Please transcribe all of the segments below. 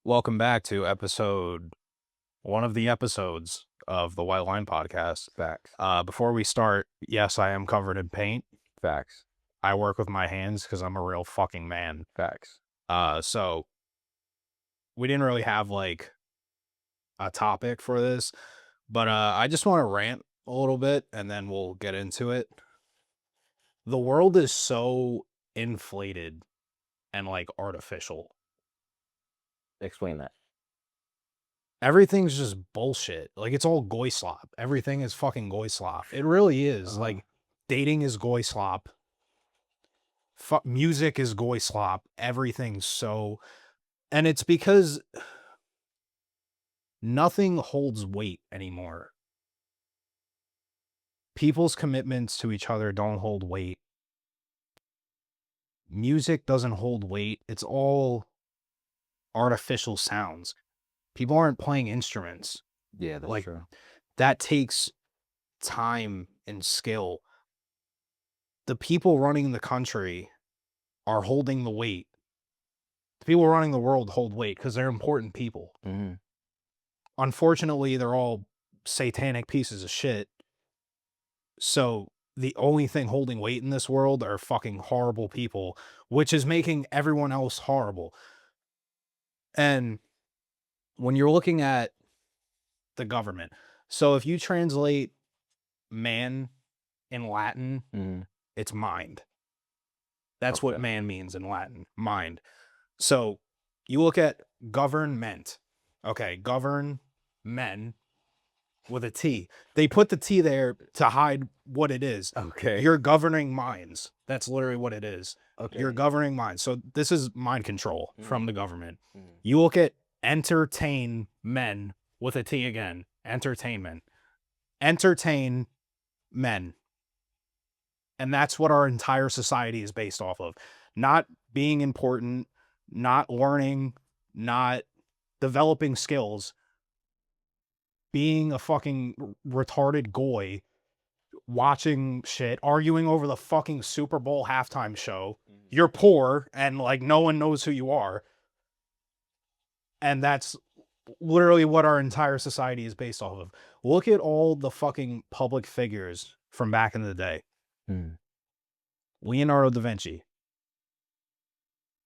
Welcome back to one of the episodes of the White Line Podcast. Facts. Before we start, yes, I am covered in paint. Facts. I work with my hands because I'm a real fucking man. Facts. So we didn't really have like a topic for this, but I just want to rant a little bit and then we'll get into it. The world is so inflated and like artificial. Explain that. Everything's just bullshit. Like, it's all goy slop. Everything is fucking goy slop. It really is. Like, dating is goy slop. Music is goy slop. Everything's so... And it's because nothing holds weight anymore. People's commitments to each other don't hold weight. Music doesn't hold weight. It's all artificial sounds. People aren't playing instruments. Yeah, that's Like, true. that takes time and skill. The people running the country are holding the weight. The people running the world hold weight because they're important people. Mm-hmm. Unfortunately, they're all satanic pieces of shit. So the only thing holding weight in this world are fucking horrible people, which is making everyone else horrible. And when you're looking at the government, so if you translate man in Latin, it's mind. That's what man means in Latin, mind. So you look at government. Okay, govern men with a T. They put the T there to hide what it is. Okay. You're governing minds. That's literally what it is. Okay. You're governing minds. So this is mind control from the government. You look at entertain men with a T again. Entertainment. Entertain men. And that's what our entire society is based off of. Not being important, not learning, not developing skills, being a fucking retarded goy, watching shit, arguing over the fucking Super Bowl halftime show. You're poor and like no one knows who you are. And that's literally what our entire society is based off of. Look at all the fucking public figures from back in the day. Leonardo da Vinci.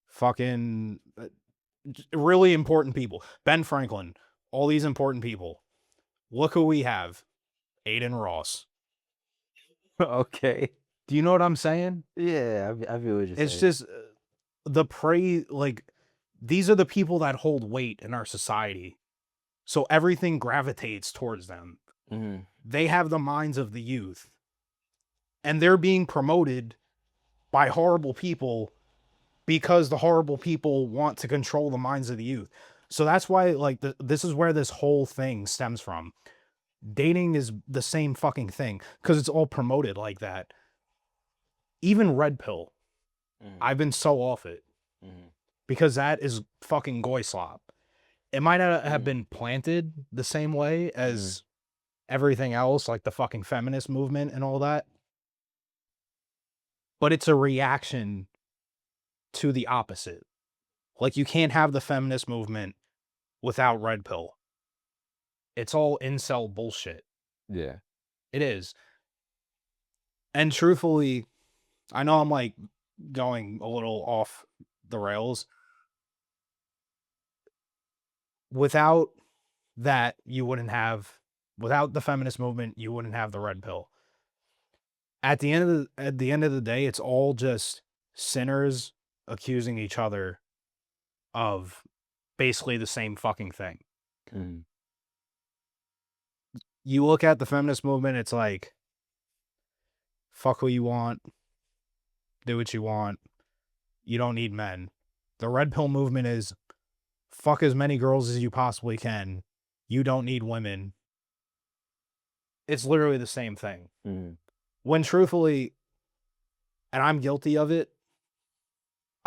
Fucking really important people. Ben Franklin. All these important people. Look who we have. Aiden Ross. Okay. Do you know what I'm saying? Yeah, I feel what you're saying. It's just the prey, like, these are the people that hold weight in our society. So everything gravitates towards them. They have the minds of the youth. And they're being promoted by horrible people because the horrible people want to control the minds of the youth. So that's why, like, this is where this whole thing stems from. Dating is the same fucking thing because it's all promoted like that. Even Red Pill. I've been so off it because that is fucking goy slop. It might not have been planted the same way as everything else, like the fucking feminist movement and all that. But it's a reaction to the opposite. Like, you can't have the feminist movement without Red Pill. It's all incel bullshit. Yeah. It is. And truthfully, I know I'm like going a little off the rails. Without that, without the feminist movement, you wouldn't have the Red Pill. At the end of the day, it's all just sinners accusing each other of basically the same fucking thing. You look at the feminist movement, it's like, fuck who you want, do what you want, you don't need men. The Red Pill movement is, fuck as many girls as you possibly can, you don't need women. It's literally the same thing. When truthfully, and I'm guilty of it,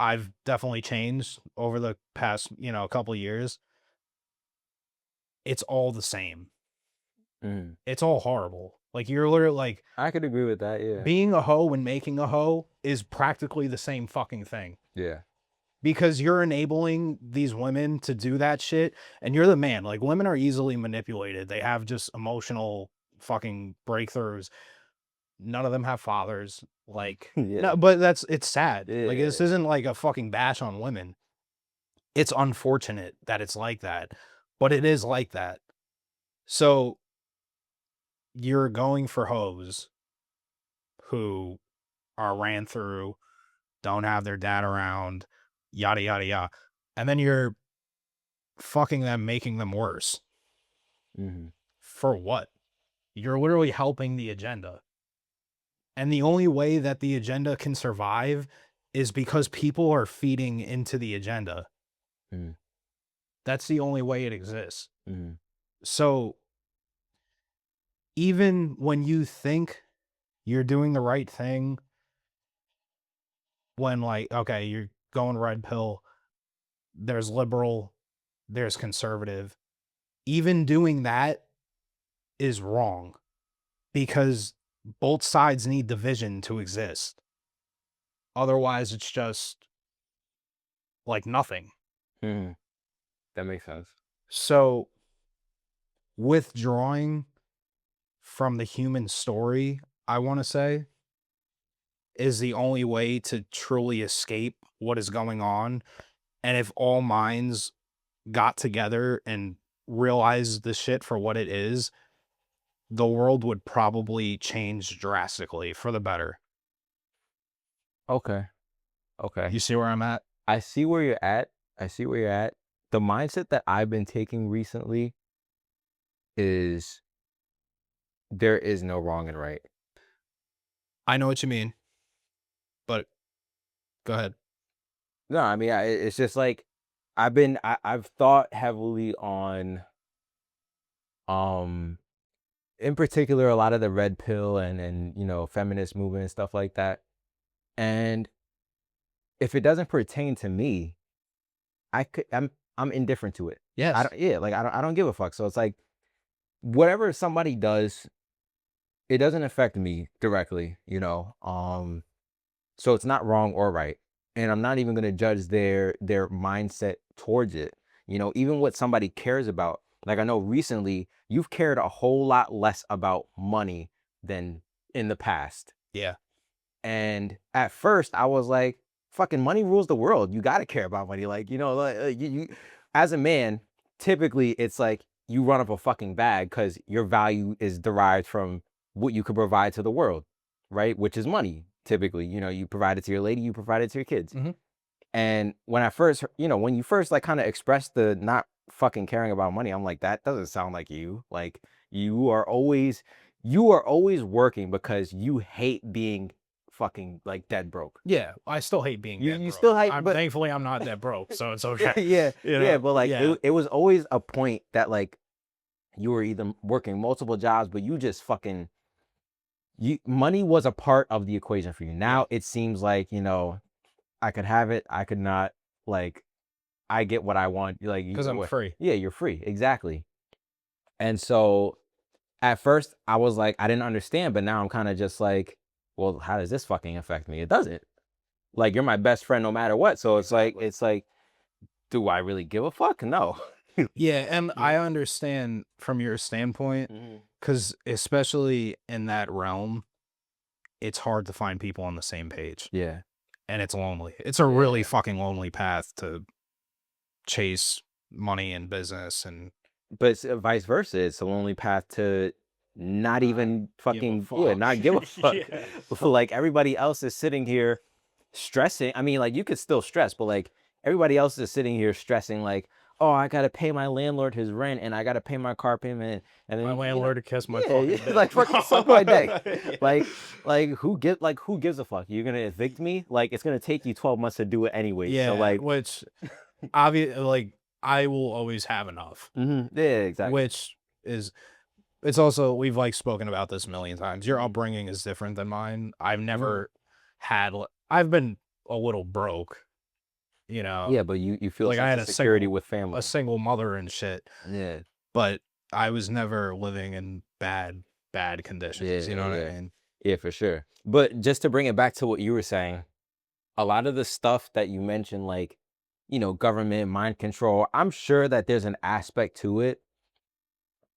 I've definitely changed over the past, couple years. It's all the same. It's all horrible. Like, you're literally like, I could agree with that, yeah. Being a hoe and making a hoe is practically the same fucking thing. Yeah. because you're enabling these women to do that shit, and you're the man. Like, women are easily manipulated. They have just emotional fucking breakthroughs. None of them have fathers. Like, Yeah. no, but it's sad. Like, this Yeah. isn't like a fucking bash on women. It's unfortunate that it's like that, but it is like that. So you're going for hoes who are ran through, don't have their dad around, yada yada yada, and then you're fucking them, making them worse. Mhm. For what? You're literally helping the agenda. And the only way that the agenda can survive is because people are feeding into the agenda. Mhm. That's the only way it exists. Mhm. So even when you think you're doing the right thing, when like, okay, you're going red pill, there's liberal, there's conservative, even doing that is wrong because both sides need division to exist. Otherwise, it's just like nothing. Mhm. That makes sense. So, withdrawing from the human story, I want to say, is the only way to truly escape what is going on. And if all minds got together and realized the shit for what it is, the world would probably change drastically for the better. Okay. Okay. You see where I'm at? I see where you're at. I see where you're at. The mindset that I've been taking recently is there is no wrong and right. I know what you mean, but go ahead. No, I mean, it's just like I've thought heavily on, um, in particular, a lot of the red pill and feminist movement and stuff like that. And if it doesn't pertain to me, I'm indifferent to it. I Yes. don't, yeah, like I don't give a fuck. So it's like whatever somebody does, it doesn't affect me directly. So it's not wrong or right. And I'm not even going to judge their mindset towards it. Even what somebody cares about. Like I know recently you've cared a whole lot less about money than in the past. Yeah. And at first I was like, fucking money rules the world. You got to care about money. Like, as a man, typically it's like you run up a fucking bag because your value is derived from what you could provide to the world, right? Which is money. Typically, you provide it to your lady, you provide it to your kids. Mhm. And when you first like kind of expressed the not fucking caring about money, I'm like, that doesn't sound like you. Like you are always working because you hate being fucking like dead broke. Yeah, I still hate being You dead you broke. still hate, I'm but thankfully I'm not that broke, so it's okay. yeah, You yeah, know? but like Yeah. it was always a point that like you were either working multiple jobs, but you just fucking money was a part of the equation for you. Now it seems like I could have it, I could not. Like I get what I want. Like Because I'm free. yeah, you're free, exactly. And so at first I was like, I didn't understand, but now I'm kind of just like, well, how does this fucking affect me? It doesn't. Like you're my best friend no matter what. So it's like, do I really give a fuck? No. Yeah, and I understand from your standpoint, Mhm. because especially in that realm, it's hard to find people on the same page, Yeah. and it's lonely. It's a really Yeah. fucking lonely path to chase money and business and But it's vice versa. It's a lonely path to not even fucking not give a fuck. Yeah. Like everybody else is sitting here stressing. I mean, like you could still stress, but like everybody else is sitting here stressing, like, oh, I gotta pay my landlord his rent, and I gotta pay my car payment, and My then landlord to kiss my yeah, fucking yeah, dick. like fucking suck my dick. Yeah. Like who gives a fuck? You're gonna evict me? Like it's gonna take you 12 months to do it anyway. Yeah, So like, which obviously, like, I will always have enough, yeah, exactly. which is it's also we've like spoken about this a million times. Your Mhm. upbringing is different than mine. I've never had I've been a little broke, you know. Yeah, but you feel Like I sense had of security with a family. single mother and shit, Yeah, but I was never living in bad conditions, you know what I yeah, mean? yeah, for sure. But just to bring it back to what you were saying, a lot of the stuff that you mentioned, like government, mind control. I'm sure that there's an aspect to it,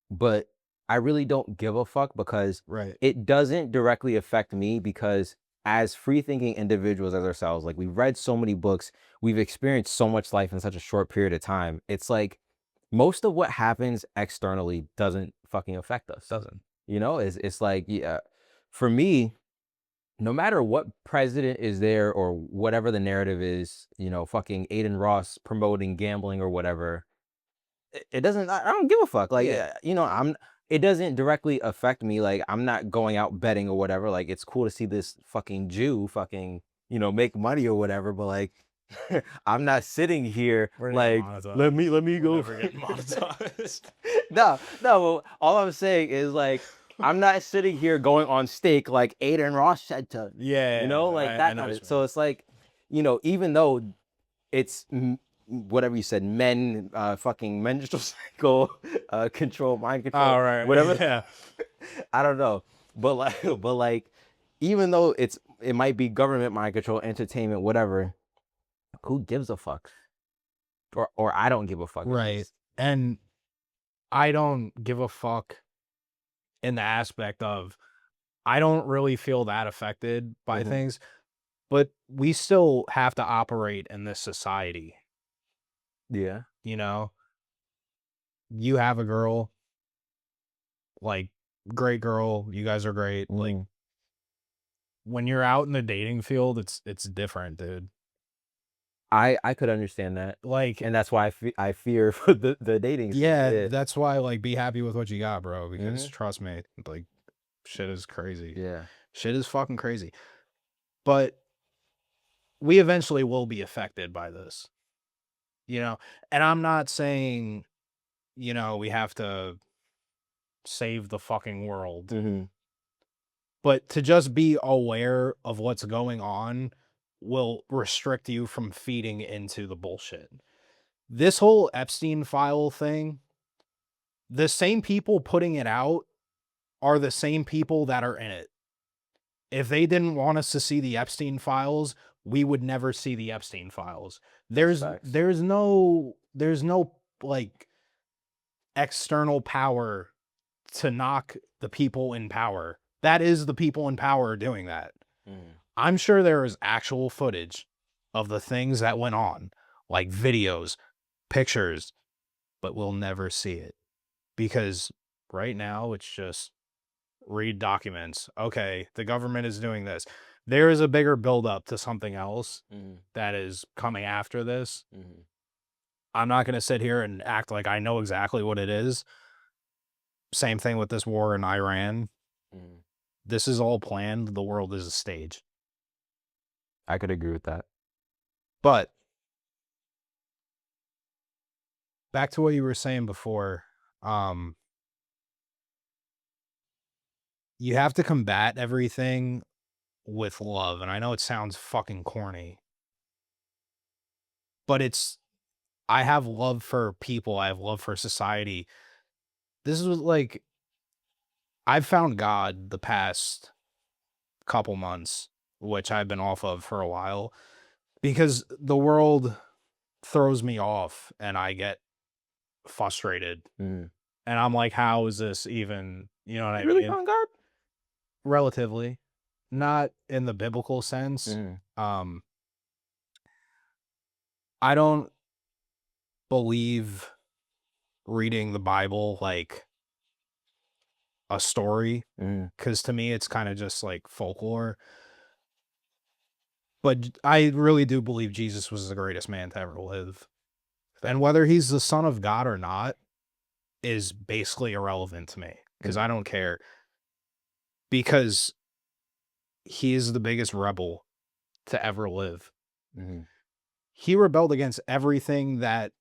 but I really don't give a fuck because Right. it doesn't directly affect me because as free thinking individuals as ourselves, like we've read so many books, we've experienced so much life in such a short period of time. It's like most of what happens externally doesn't fucking affect us. Doesn't. It's like, yeah, for me, no matter what president is there or whatever the narrative is, fucking Aiden Ross promoting gambling or whatever, it doesn't, I don't give a fuck. Like, Yeah. it doesn't directly affect me. Like, I'm not going out betting or whatever. Like, it's cool to see this fucking Jew fucking, make money or whatever. But like, I'm not sitting here We're like, getting monetized. let me We're go. never getting monetized. No. All I'm saying is like, I'm not sitting here going on stake like Aiden Ross said to, Yeah. like I that know kind what of. you So it's like, even though it's whatever you said, fucking menstrual cycle, control, mind control, All right. whatever. Yeah. I don't know, but like, even though it might be government mind control, entertainment, whatever. Who gives a fuck? Or I don't give a fuck. Right. And I don't give a fuck in the aspect of I don't really feel that affected by Mhm. things, but we still have to operate in this society. Yeah. You have a girl, like, great girl, you guys are great. Like, Mm. when you're out in the dating field, it's different, dude. I could understand that, Like, and that's why I fear for the dating scene. yeah, that's why, like, be happy with what you got, bro, because Mhm. trust me, like, shit is crazy. Yeah. Shit is fucking crazy. But we eventually will be affected by this, and I'm not saying, we have to save the fucking world, Mm-hmm. but to just be aware of what's going on will restrict you from feeding into the bullshit. This whole Epstein file thing, the same people putting it out are the same people that are in it. If they didn't want us to see the Epstein files, we would never see the Epstein files. There's Facts. there's no like external power to knock the people in power. That is the people in power doing that. Mm. I'm sure there is actual footage of the things that went on, like videos, pictures, but we'll never see it because right now it's just read documents. Okay, the government is doing this. There is a bigger buildup to something else that is coming after this. Mm-hmm. I'm not going to sit here and act like I know exactly what it is. Same thing with this war in Iran. Mm. This is all planned. The world is a stage. I could agree with that. But back to what you were saying before, you have to combat everything with love. And I know it sounds fucking corny, but I have love for people. I have love for society. This is like, I've found God the past couple months, which I've been off of for a while, because the world throws me off and I get frustrated. Mm. And I'm like, how is this even, you know what I Really mean? found God? Relatively, not in the biblical sense. Mm. I don't believe reading the Bible like a story, Mm. because to me it's kind of just like folklore. But I really do believe Jesus was the greatest man to ever live. And whether he's the son of God or not is basically irrelevant to me because I don't care. Because he is the biggest rebel to ever live. Mm. He rebelled against everything that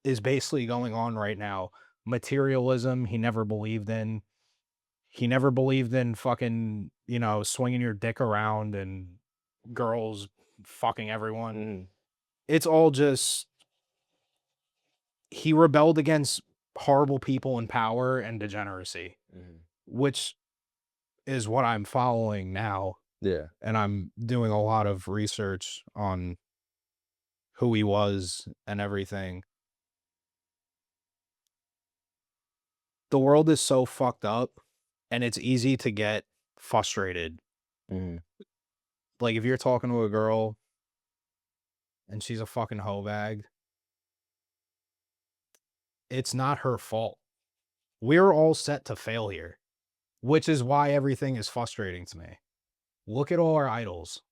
is basically going on right now. Materialism, he never believed in. He never believed in fucking, swinging your dick around and girls fucking everyone. Mm. It's all just, he rebelled against horrible people in power and degeneracy, which is what I'm following now. Yeah. And I'm doing a lot of research on who he was and everything. The world is so fucked up and it's easy to get frustrated. Mhm. Like if you're talking to a girl and she's a fucking hoe bag, it's not her fault. We're all set to fail here, which is why everything is frustrating to me. Look at all our idols.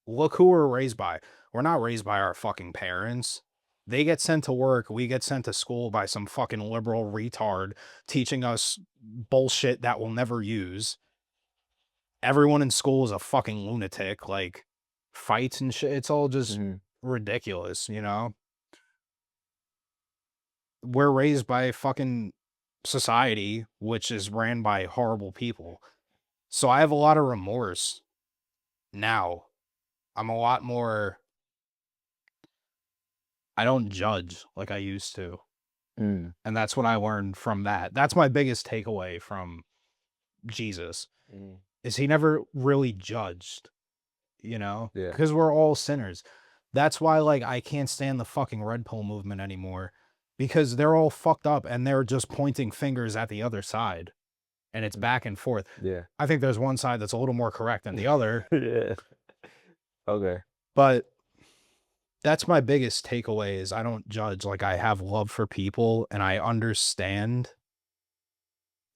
Look who we're raised by. We're not raised by our fucking parents. They get sent to work. We get sent to school by some fucking liberal retard teaching us bullshit that we'll never use. Everyone in school is a fucking lunatic. Like fights and shit. It's all just Mhm. ridiculous, you know? We're raised by fucking society, which is ran by horrible people. So I have a lot of remorse now. I'm a lot more, I don't judge like I used to. Mm. And that's what I learned from that. That's my biggest takeaway from Jesus Mm. is he never really judged, you know, Yeah. because we're all sinners. That's why like I can't stand the fucking red pill movement anymore because they're all fucked up and they're just pointing fingers at the other side and it's back and forth. Yeah. I think there's one side that's a little more correct than the other, Yeah. Okay. but that's my biggest takeaway is I don't judge. Like I have love for people and I understand.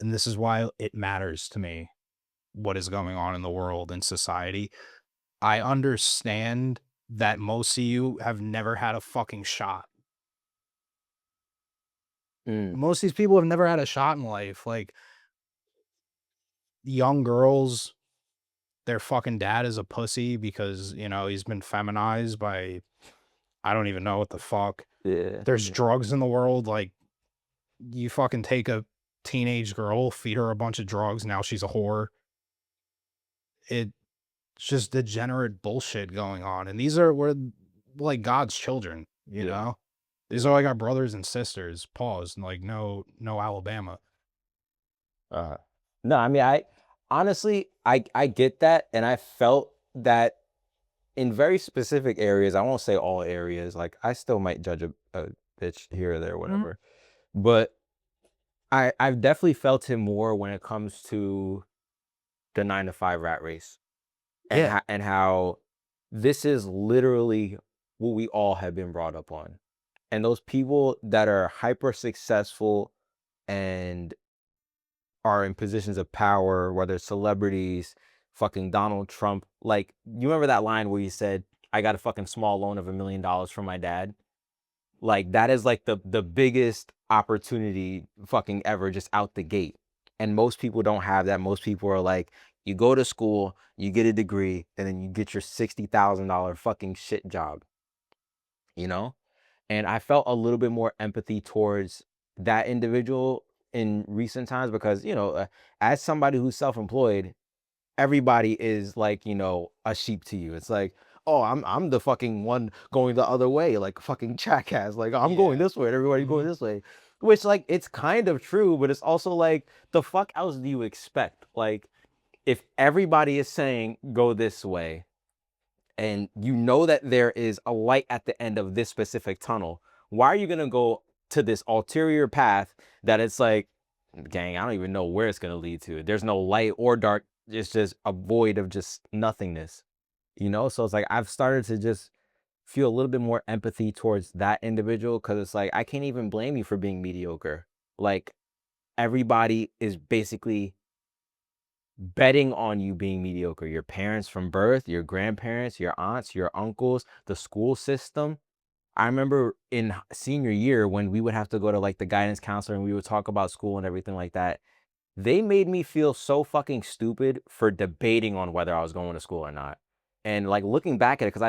And this is why it matters to me what is going on in the world and society. I understand that most of you have never had a fucking shot. Mm. Most of these people have never had a shot in life. Like young girls, their fucking dad is a pussy because, you know, he's been feminized by I don't even know what the fuck. Yeah. There's drugs in the world. Like you fucking take a teenage girl, feed her a bunch of drugs, now she's a whore. It's just degenerate bullshit going on. And we're like God's children, you Yeah. know? These are like our brothers and sisters. Pause. Like no Alabama. Uh, no, I mean, I honestly, I get that, and I felt that in very specific areas. I won't say all areas. Like, I still might judge a bitch here or there, whatever. But I've definitely felt it more when it comes to the 9 to 5 rat race, and Yeah. how this is literally what we all have been brought up on, and those people that are hyper successful and are in positions of power, whether it's celebrities, fucking Donald Trump. Like, you remember that line where he said, I got a fucking small loan of $1 million from my dad? Like, that is like the biggest opportunity fucking ever just out the gate. And most people don't have that. Most people are like, you go to school, you get a degree, and then you get your $60,000 fucking shit job, you know? And I felt a little bit more empathy towards that individual in recent times because, as somebody who's self-employed, everybody is like, a sheep to you. It's like, oh, I'm the fucking one going the other way, like fucking jackass. Like, I'm going Yeah. this way and everybody's going this way. Which, like, it's kind of true, but it's also like, the fuck else do you expect? Like, if everybody is saying go this way, and you know that there is a light at the end of this specific tunnel, why are you gonna go to this ulterior path that it's like, gang, I don't even know where it's gonna lead to. There's no light or dark. It's just a void of just nothingness, So it's like I've started to just feel a little bit more empathy towards that individual because it's like I can't even blame you for being mediocre. Like, everybody is basically betting on you being mediocre. Your parents from birth, your grandparents, your aunts, your uncles, the school system. I remember in senior year when we would have to go to like the guidance counselor and we would talk about school and everything like that. They made me feel so fucking stupid for debating on whether I was going to school or not. And like looking back at it, because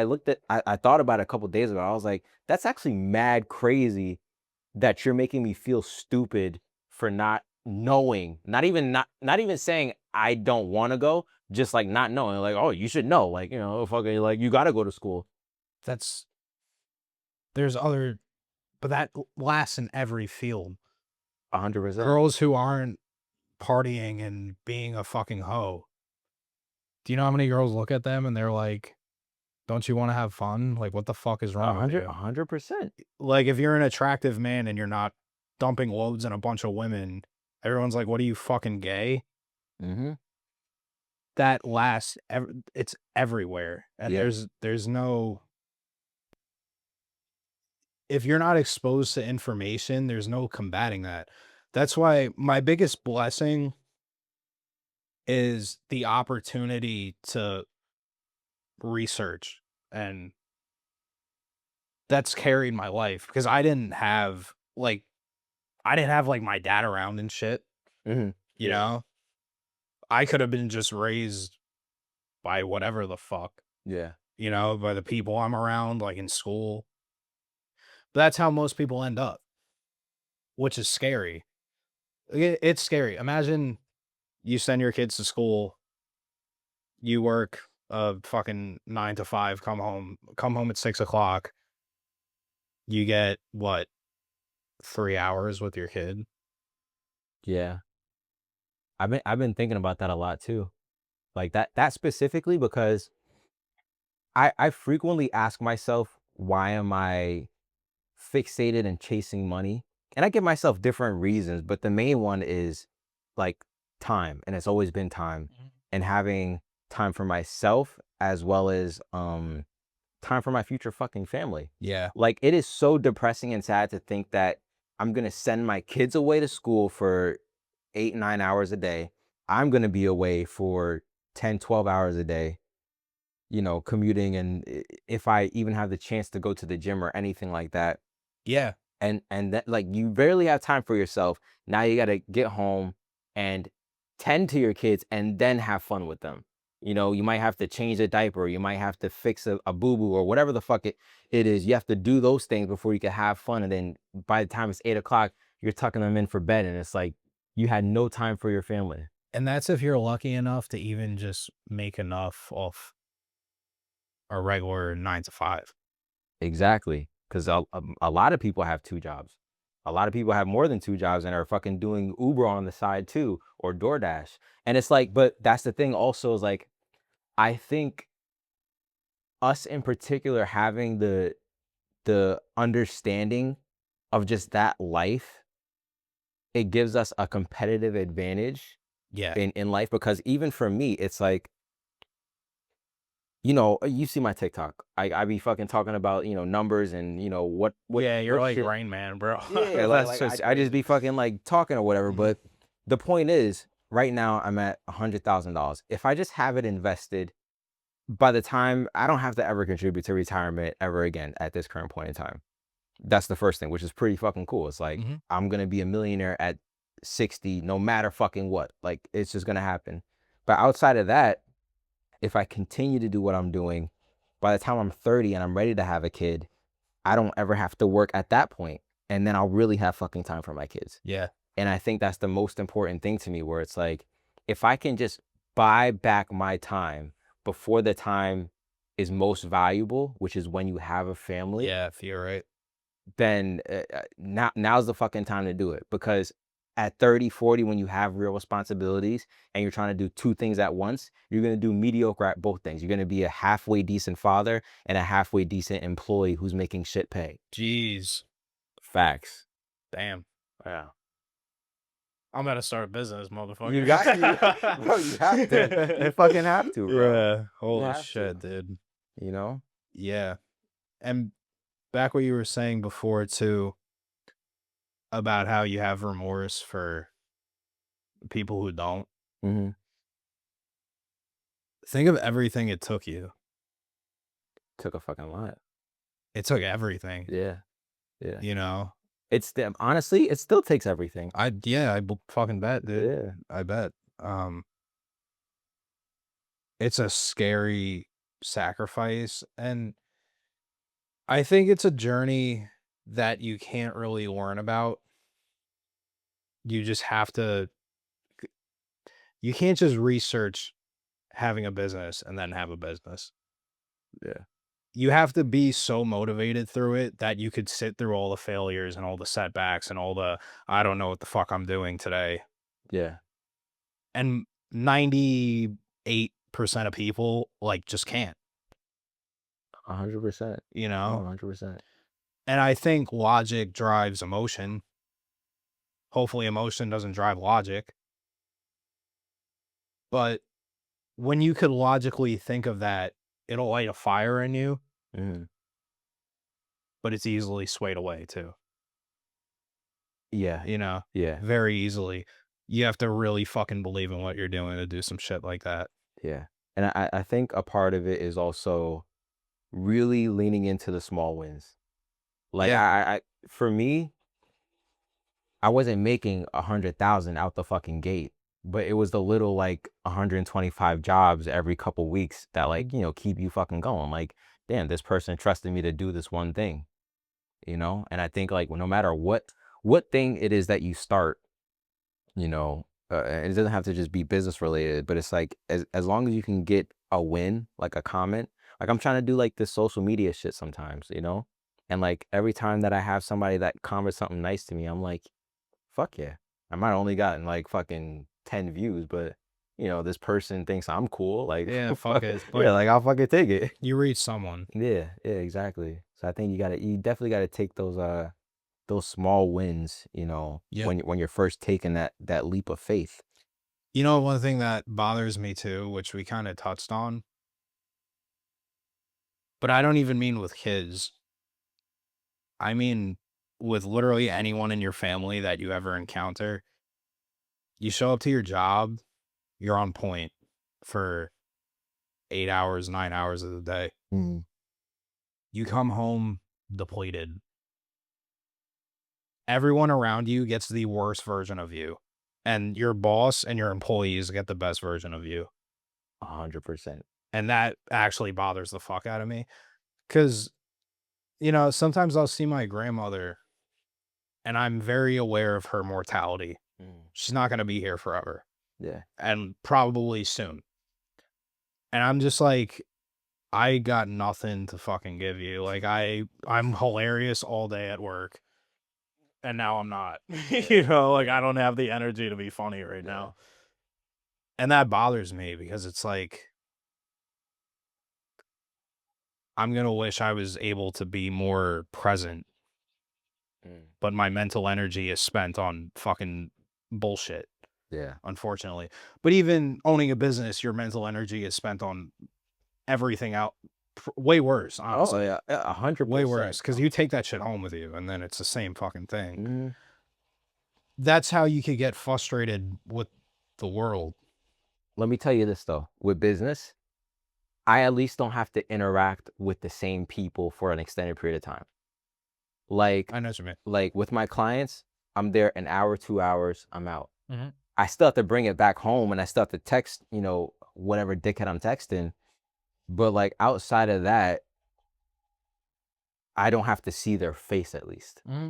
I thought about it a couple days ago. I was like, that's actually mad crazy that you're making me feel stupid for not knowing, not even saying I don't want to go, just like not knowing, like, oh, you should know, like, fucking, like, you got to go to school. That's there's other but that lasts in every field. 100%. Girls who aren't partying and being a fucking hoe. Do you know how many girls look at them and they're like, Don't you want to have fun? Like, what the fuck is A wrong with hundred, you? 100%. Like, if you're an attractive man and you're not dumping loads in a bunch of women, everyone's like, "What are you, fucking gay?" Mhm. That lasts it's everywhere. And Yeah. there's no if you're not exposed to information, there's no combating that. That's why my biggest blessing is the opportunity to research, and that's carried my life because I didn't have like my dad around and shit, Mhm. you Yeah. know? I could have been just raised by whatever the fuck, Yeah. by the people I'm around, like in school. But that's how most people end up, which is scary. It's scary. Imagine you send your kids to school, you work fucking 9 to 5, come home at 6 o'clock. You get what, 3 hours with your kid? Yeah. I've been thinking about that a lot too. Like that specifically because I frequently ask myself, why am I fixated and chasing money? And I give myself different reasons, but the main one is like time, and it's always been time, Mhm. and having time for myself as well as time for my future fucking family. Yeah. Like it is so depressing and sad to think that I'm going to send my kids away to school for 8, 9 hours a day. I'm going to be away for 10, 12 hours a day, commuting, and if I even have the chance to go to the gym or anything like that. Yeah. And that, like, you barely have time for yourself. Now you got to get home and tend to your kids and then have fun with them. You might have to change a diaper, you might have to fix a boo-boo or whatever the fuck it is. You have to do those things before you can have fun. And then by the time it's 8 o'clock, you're tucking them in for bed. And it's like you had no time for your family. And that's if you're lucky enough to even just make enough off a regular 9 to 5. Exactly. Because a lot of people have two jobs. A lot of people have more than two jobs and are fucking doing Uber on the side too, or DoorDash. And it's like, but that's the thing also, is like, I think us in particular having the understanding of just that life, it gives us a competitive advantage Yeah. in life. Because even for me, it's like, you see my TikTok. I be fucking talking about, numbers and Yeah, you're what like shit. Rain Man, bro. Yeah, That's I, just I just crazy. be fucking like talking or whatever. Mhm. But the point is, right now I'm at $100,000. If I just have it invested, by the time I don't have to ever contribute to retirement ever again at this current point in time. That's the first thing, which is pretty fucking cool. It's like Mhm. I'm gonna be a millionaire at 60, no matter fucking what. Like it's just gonna happen. But outside of that, if I continue to do what I'm doing, by the time I'm 30 and I'm ready to have a kid, I don't ever have to work at that point, and then I'll really have fucking time for my kids. Yeah. And I think that's the most important thing to me, where it's like, if I can just buy back my time before the time is most valuable, which is when you have a family, Yeah, if you're right. then now's the fucking time to do it. Because at 30, 40, when you have real responsibilities and you're trying to do two things at once, you're going to do mediocre at both things. You're going to be a halfway decent father and a halfway decent employee who's making shit pay. Jeez. Facts. Damn. Yeah. I'm about to start a business, You motherfucker. got you, bro. You have to. You fucking have to, bro. Yeah. You Holy have shit, to. dude. You know. Yeah. And back what you were saying before too about how you have remorse for people who don't. Hmm. Think of everything it took you. Took a fucking lot. It took everything, Yeah. Yeah. you know? Honestly, it still takes everything. Fucking bet, dude. Yeah. I bet. Um, it's a scary sacrifice, and I think it's a journey that you can't really learn about. You just have to you can't just research having a business and then have a business. Yeah. You have to be so motivated through it that you could sit through all the failures and all the setbacks and all the I don't know what the fuck I'm doing today. Yeah. And 98% of people like just can't. 100%. you know? 100%. And I think logic drives emotion. Hopefully emotion doesn't drive logic. But when you could logically think of that, it'll light a fire in you, Mm-hmm. but it's easily swayed away too. Yeah. You know, Yeah. very easily. You have to really fucking believe in what you're doing to do some shit like that. Yeah. And I think a part of it is also really leaning into the small wins. Like Yeah. I for me, I wasn't making 100,000 out the fucking gate, but it was the little like 125 jobs every couple weeks that like, keep you fucking going. Like, damn, this person trusted me to do this one thing, And I think like no matter what thing it is that you start, and it doesn't have to just be business related, but it's like as long as you can get a win, like a comment, like I'm trying to do like this social media shit sometimes, and like every time that I have somebody that comments something nice to me, I'm like, fuck yeah. I might have only gotten like fucking 10 views, but this person thinks I'm cool. Like, Yeah, fuck it. yeah, like I'll fucking take it. You reach someone. Yeah, yeah, exactly. So I think you definitely gotta take those small wins, Yeah. when you're first taking that leap of faith. You know, one thing that bothers me too, which we kind of touched on, but I don't even mean with kids. I mean with literally anyone in your family that you ever encounter. You show up to your job, you're on point for 8 hours, 9 hours of the day. Mm. You come home depleted. Everyone around you gets the worst version of you, and your boss and your employees get the best version of you. 100%. And that actually bothers the fuck out of me. Because, sometimes I'll see my grandmother and I'm very aware of her mortality. Mm. She's not going to be here forever Yeah. and probably soon. And I'm just like, I got nothing to fucking give you. Like, I'm hilarious all day at work. And now I'm not. Like I don't have the energy to be funny right now. And that bothers me because it's like, I'm going to wish I was able to be more present, but my mental energy is spent on fucking bullshit, Yeah. unfortunately. But even owning a business, your mental energy is spent on everything out. Way worse, Oh honestly. yeah, 100%. Way worse. Because you take that shit home with you and then it's the same fucking thing. Mhm. That's how you could get frustrated with the world. Let me tell you this though, with business, I at least don't have to interact with the same people for an extended period of time. Like, I know what you mean. like with my clients, I'm there an hour, 2 hours, I'm out. Mm-hmm. I still have to bring it back home and I still have to text, whatever dickhead I'm texting. But like outside of that, I don't have to see their face at least. Mm-hmm.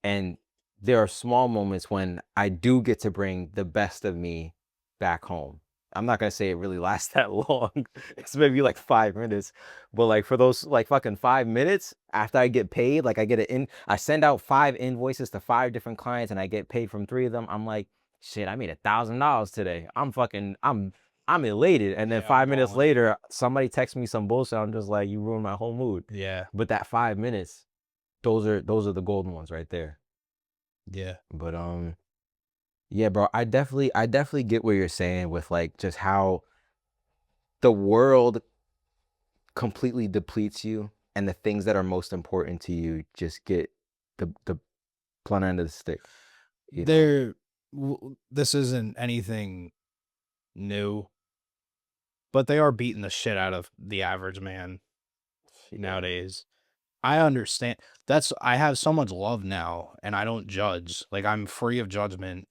And there are small moments when I do get to bring the best of me back home. I'm not gonna say it really lasts that long. It's maybe like 5 minutes, but like for those like fucking 5 minutes after I get paid, like I send out 5 invoices to 5 different clients and I get paid from 3 of them. I'm like, shit, I made $1,000 today. I'm elated. And then Yeah, 5 minutes balling. later, somebody texts me some bullshit. I'm just like, you ruined my whole mood. Yeah. But that 5 minutes, those are the golden ones right there. Yeah. But yeah, bro, I definitely get what you're saying with like just how the world completely depletes you and the things that are most important to you just get the blunt end of the stick. This isn't anything new, but they are beating the shit out of the average man nowadays. I understand. I have so much love now and I don't judge. Like I'm free of judgment.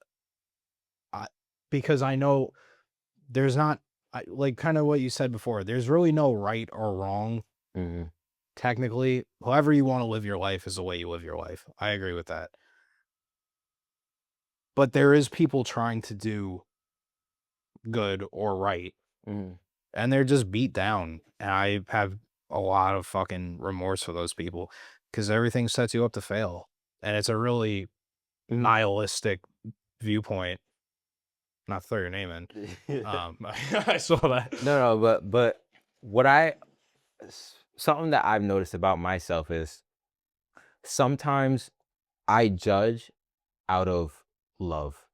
Because I know there's not like kind of what you said before. There's really no right or wrong. Mm-hmm. Technically, however you want to live your life is the way you live your life. I agree with that. But there is people trying to do good or right. Mm-hmm. And they're just beat down. And I have a lot of fucking remorse for those people because everything sets you up to fail. And it's a really nihilistic viewpoint. Not to throw your name in. I saw that. No, but what I something that I've noticed about myself is sometimes I judge out of love,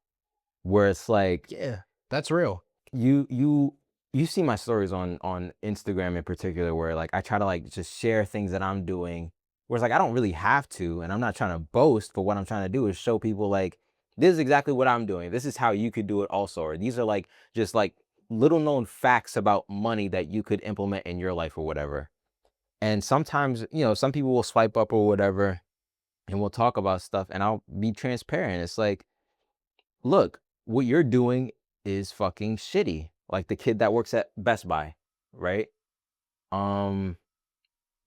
where it's like Yeah, that's real. you you you see my stories on Instagram in particular, where like I try to like just share things that I'm doing, where it's like I don't really have to, and I'm not trying to boast, but what I'm trying to do is show people like this is exactly what I'm doing. This is how you could do it also, or these are like just like little known facts about money that you could implement in your life or whatever. And sometimes, some people will swipe up or whatever, and we'll talk about stuff, and I'll be transparent. It's like, look, what you're doing is fucking shitty. Like the kid that works at Best Buy, right? Um,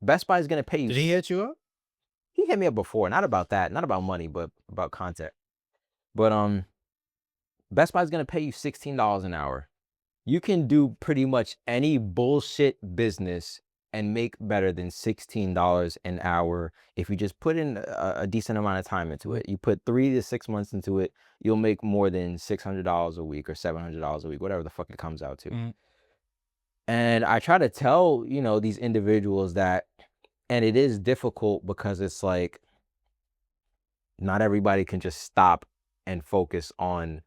Best Buy is gonna pay you. Did he hit you up? He hit me up before, not about that, not about money, but about content. But Best Buy is gonna pay you $16 an hour. You can do pretty much any bullshit business and make better than $16 an hour if you just put in a decent amount of time into it. You put 3 to 6 months into it, you'll make more than $600 a week or $700 a week, whatever the fuck it comes out to. Mhm. And I try to tell, these individuals that, and it is difficult because it's like not everybody can just stop and focus on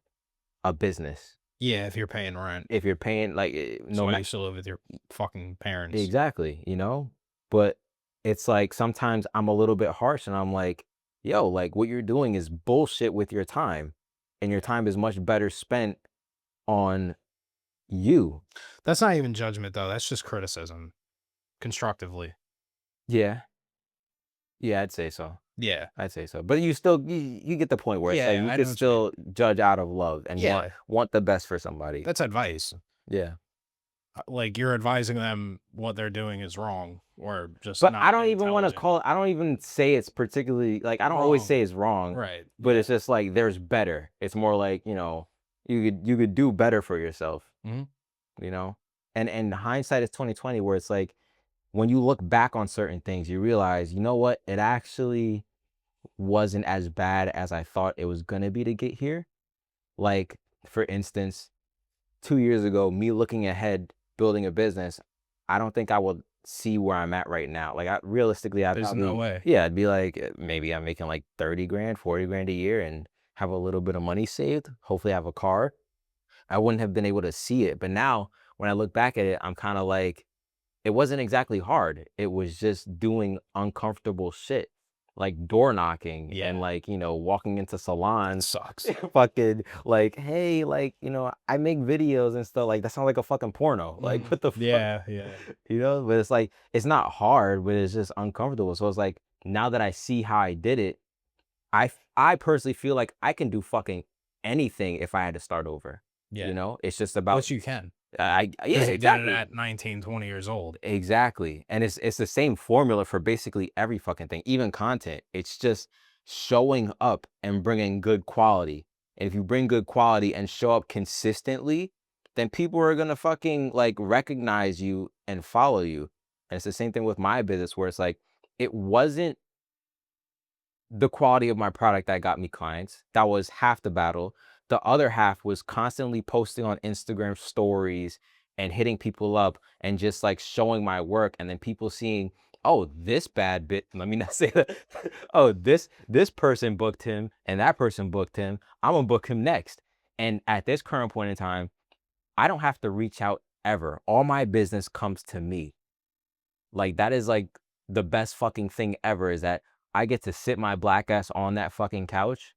a business. Yeah, if you're paying rent. If you're paying like That's why you still live with your fucking parents. exactly, but it's like sometimes I'm a little bit harsh and I'm like, yo, like what you're doing is bullshit with your time, and your time is much better spent on you. That's not even judgment though. That's just criticism, constructively. Yeah. Yeah, I'd say so. Yeah. I'd say so. But you get the point where it's like Yeah, you I know could what you still judge out of love and Yeah. want the best for somebody. That's advice. Yeah. Like you're advising them what they're doing is wrong or just But not I don't even want to intelligent. I don't even say it's particularly like I don't always Wrong. say it's wrong. Right. But it's just like there's better. It's more like, you could do better for yourself, Mhm. you know? And hindsight is 2020, where it's like when you look back on certain things, you realize, you know what? It actually wasn't as bad as I thought it was gonna be to get here. Like, for instance, 2 years ago, me looking ahead, building a business, I don't think I would see where I'm at right now. Like, realistically, I'd There's probably, no way. yeah, I'd be like, maybe I'm making like 30 grand, 40 grand a year and have a little bit of money saved. Hopefully, I have a car. I wouldn't have been able to see it. But now, when I look back at it, I'm kind of like, it wasn't exactly hard. It was just doing uncomfortable shit, like door knocking Yeah. and like, walking into salons Sucks. fucking like, hey, like, I make videos and stuff. Like that sounds like a fucking porno. Like what the fuck? Yeah, yeah. But it's like it's not hard, but it's just uncomfortable. So it's like now that I see how I did it, I personally feel like I can do fucking anything if I had to start over. Yeah. It's just about Which you can. yeah, Because you did it exactly. at 19, 20 years old. Exactly. And it's the same formula for basically every fucking thing, even content. It's just showing up and bringing good quality. And if you bring good quality and show up consistently, then people are going to fucking like recognize you and follow you. And it's the same thing with my business, where it's like it wasn't the quality of my product that got me clients. That was half the battle. The other half was constantly posting on Instagram stories and hitting people up and just like showing my work, and then people seeing, oh, this bad bit, let me not say that. Oh, this person booked him and that person booked him. I'm gonna book him next. And at this current point in time, I don't have to reach out ever. All my business comes to me. Like that is like the best fucking thing ever, is that I get to sit my black ass on that fucking couch,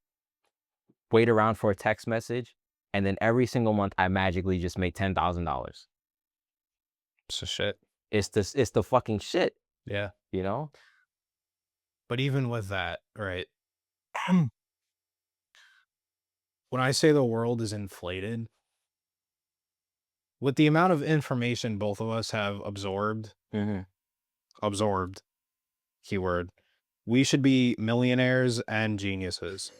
wait around for a text message, and then every single month I magically just make $10,000. So shit. It's the fucking shit, Yeah. you know? But even with that, right? When I say the world is inflated, with the amount of information both of us have absorbed, keyword, we should be millionaires and geniuses.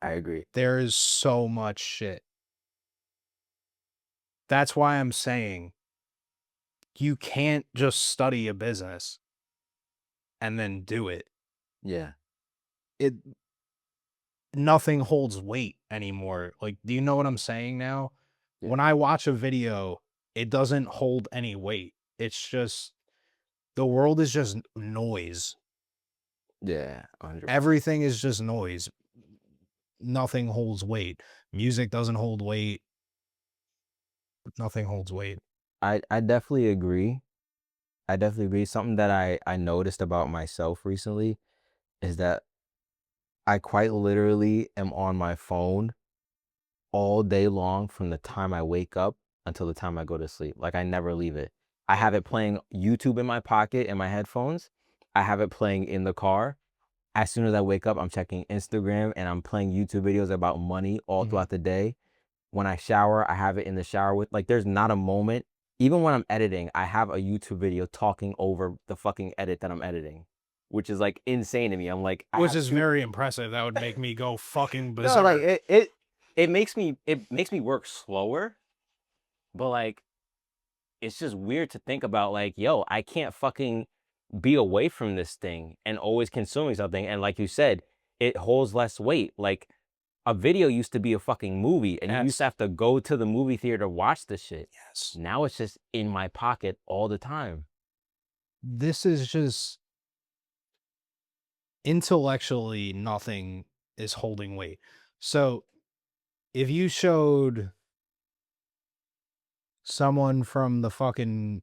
I agree. There is so much shit. That's why I'm saying you can't just study a business and then do it. Yeah. Nothing holds weight anymore. Like, do you know what I'm saying now? Yeah. When I watch a video, it doesn't hold any weight. It's just the world is just noise. Yeah, 100%. Everything is just noise. Nothing holds weight. Music doesn't hold weight. Nothing holds weight. I definitely agree. I definitely agree. Something that I noticed about myself recently is that I quite literally am on my phone all day long from the time I wake up until the time I go to sleep. Like I never leave it. I have it playing YouTube in my pocket in my headphones. I have it playing in the car. As soon as I wake up, I'm checking Instagram and I'm playing YouTube videos about money all throughout the day. When I shower, I have it in the shower with like there's not a moment. Even when I'm editing, I have a YouTube video talking over the fucking edit that I'm editing, which is like insane to me. I'm like, I Which have is two. very impressive. That would make me go fucking No, like berserk. it makes me work slower, but like it's just weird to think about like, yo, I can't fucking be away from this thing and always consuming something. And like you said, it holds less weight. Like a video used to be a fucking movie and you used Yes. to have to go to the movie theater to watch the shit. Yes. Now it's just in my pocket all the time. This is just intellectually nothing is holding weight. So if you showed someone from the fucking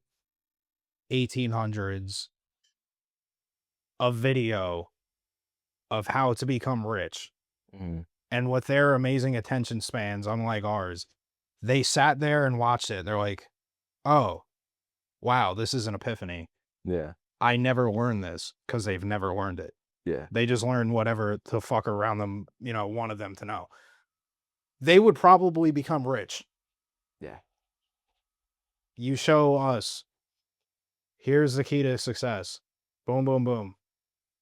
1800s a video of how to become rich, Mhm. and with their amazing attention spans, unlike ours, they sat there and watched it. They're like, oh, wow, this is an epiphany. Yeah. I never learned this because they've never learned it. Yeah. They just learned whatever the fuck around them, wanted them to know. They would probably become rich. Yeah. You show us, here's the key to success. Boom, boom, boom.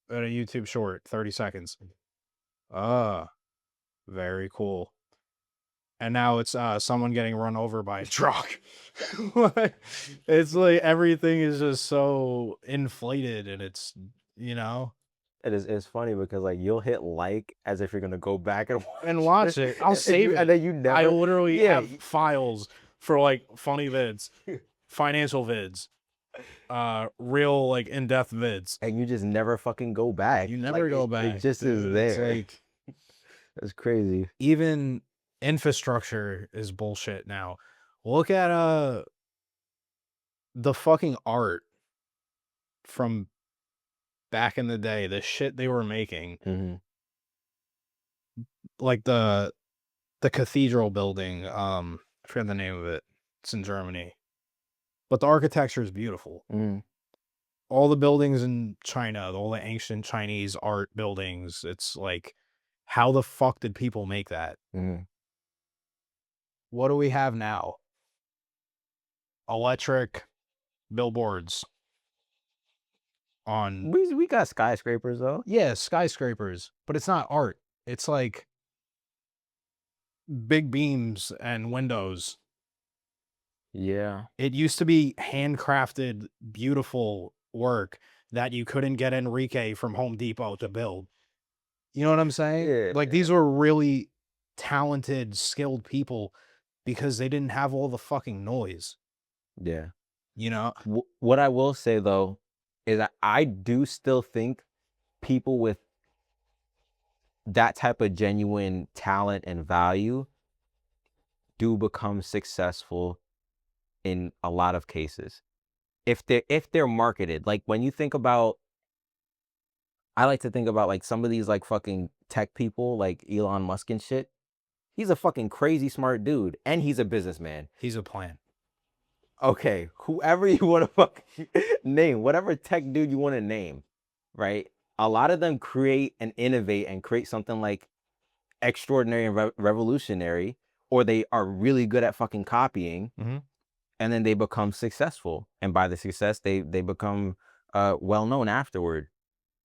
At a YouTube short, 30 seconds. Very cool. And now it's someone getting run over by a truck. It's like everything is just so inflated, and it's It's funny because like you'll hit like as if you're gonna go back and watch it. I'll save it. and then you never. I literally Yeah. have files for like funny vids, financial vids, real like in-depth vids. And you just never fucking go back. You never Like, go back. It just is It's there. like That's crazy. even infrastructure is bullshit now. Look at the fucking art from back in the day, the shit they were making, Mm-hmm. like the cathedral building. I forget the name of it. It's in Germany, but the architecture is beautiful. Mm-hmm. All the buildings in China, all the ancient Chinese art buildings. It's like, how the fuck did people make that? Mm-hmm. What do we have now? Electric billboards on, We got skyscrapers though. yeah, skyscrapers, but it's not art. It's like big beams and windows. Yeah. It used to be handcrafted, beautiful work that you couldn't get Enrique from Home Depot to build. You know what I'm saying? Yeah. Like, these were really talented, skilled people because they didn't have all the fucking noise, Yeah. you know? What I will say though is that I do still think people with that type of genuine talent and value do become successful in a lot of cases if they're marketed. Like when you think about, I like to think about like some of these like fucking tech people like Elon Musk and shit. He's a fucking crazy smart dude and he's a businessman. He's a plan. Okay, whoever you want to fuck name, whatever tech dude you want to name, right? A lot of them create and innovate and create something like extraordinary and revolutionary, or they are really good at fucking copying, Mhm. and then they become successful. And by the success, they become well known afterward,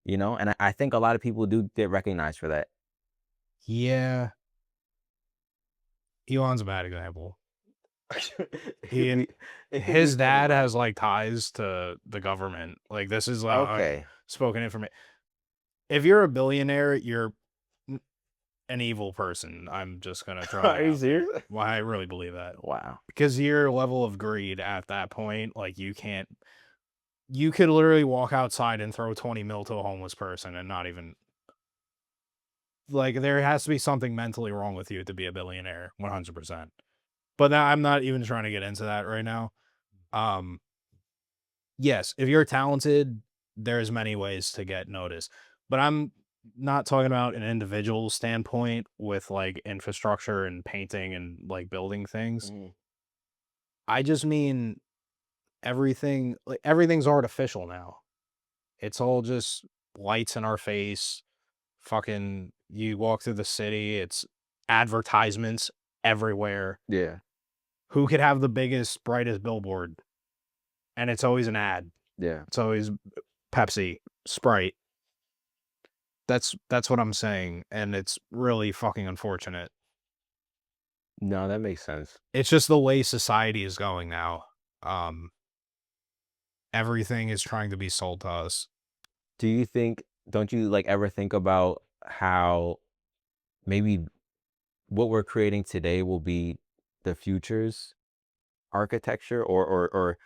you know. And I think a lot of people do get recognized for that. Yeah. Elon's a bad example. His dad has like ties to the government. Like, this is like Okay. spoken information. If you're a billionaire, you're an evil person. I'm just gonna throw Are that you out there. serious? Well, I really believe that. Wow. Because your level of greed at that point, like you could literally walk outside and throw 20 mil to a homeless person and not even like there has to be something mentally wrong with you to be a billionaire, 100%. But I'm not even trying to get into that right now. Um, yes, if you're talented, there's many ways to get noticed. But I'm not talking about an individual standpoint with like infrastructure and painting and like building things. Mhm. I just mean everything's artificial now. It's all just lights in our face. Fucking you walk through the city, it's advertisements everywhere. Yeah. Who could have the biggest, brightest billboard? And it's always an ad. Yeah. It's always Pepsi, Sprite. That's what I'm saying, and it's really fucking unfortunate. No, that makes sense. It's just the way society is going now. Everything is trying to be sold to us. Do you think, don't you like ever think about how maybe what we're creating today will be the future's architecture or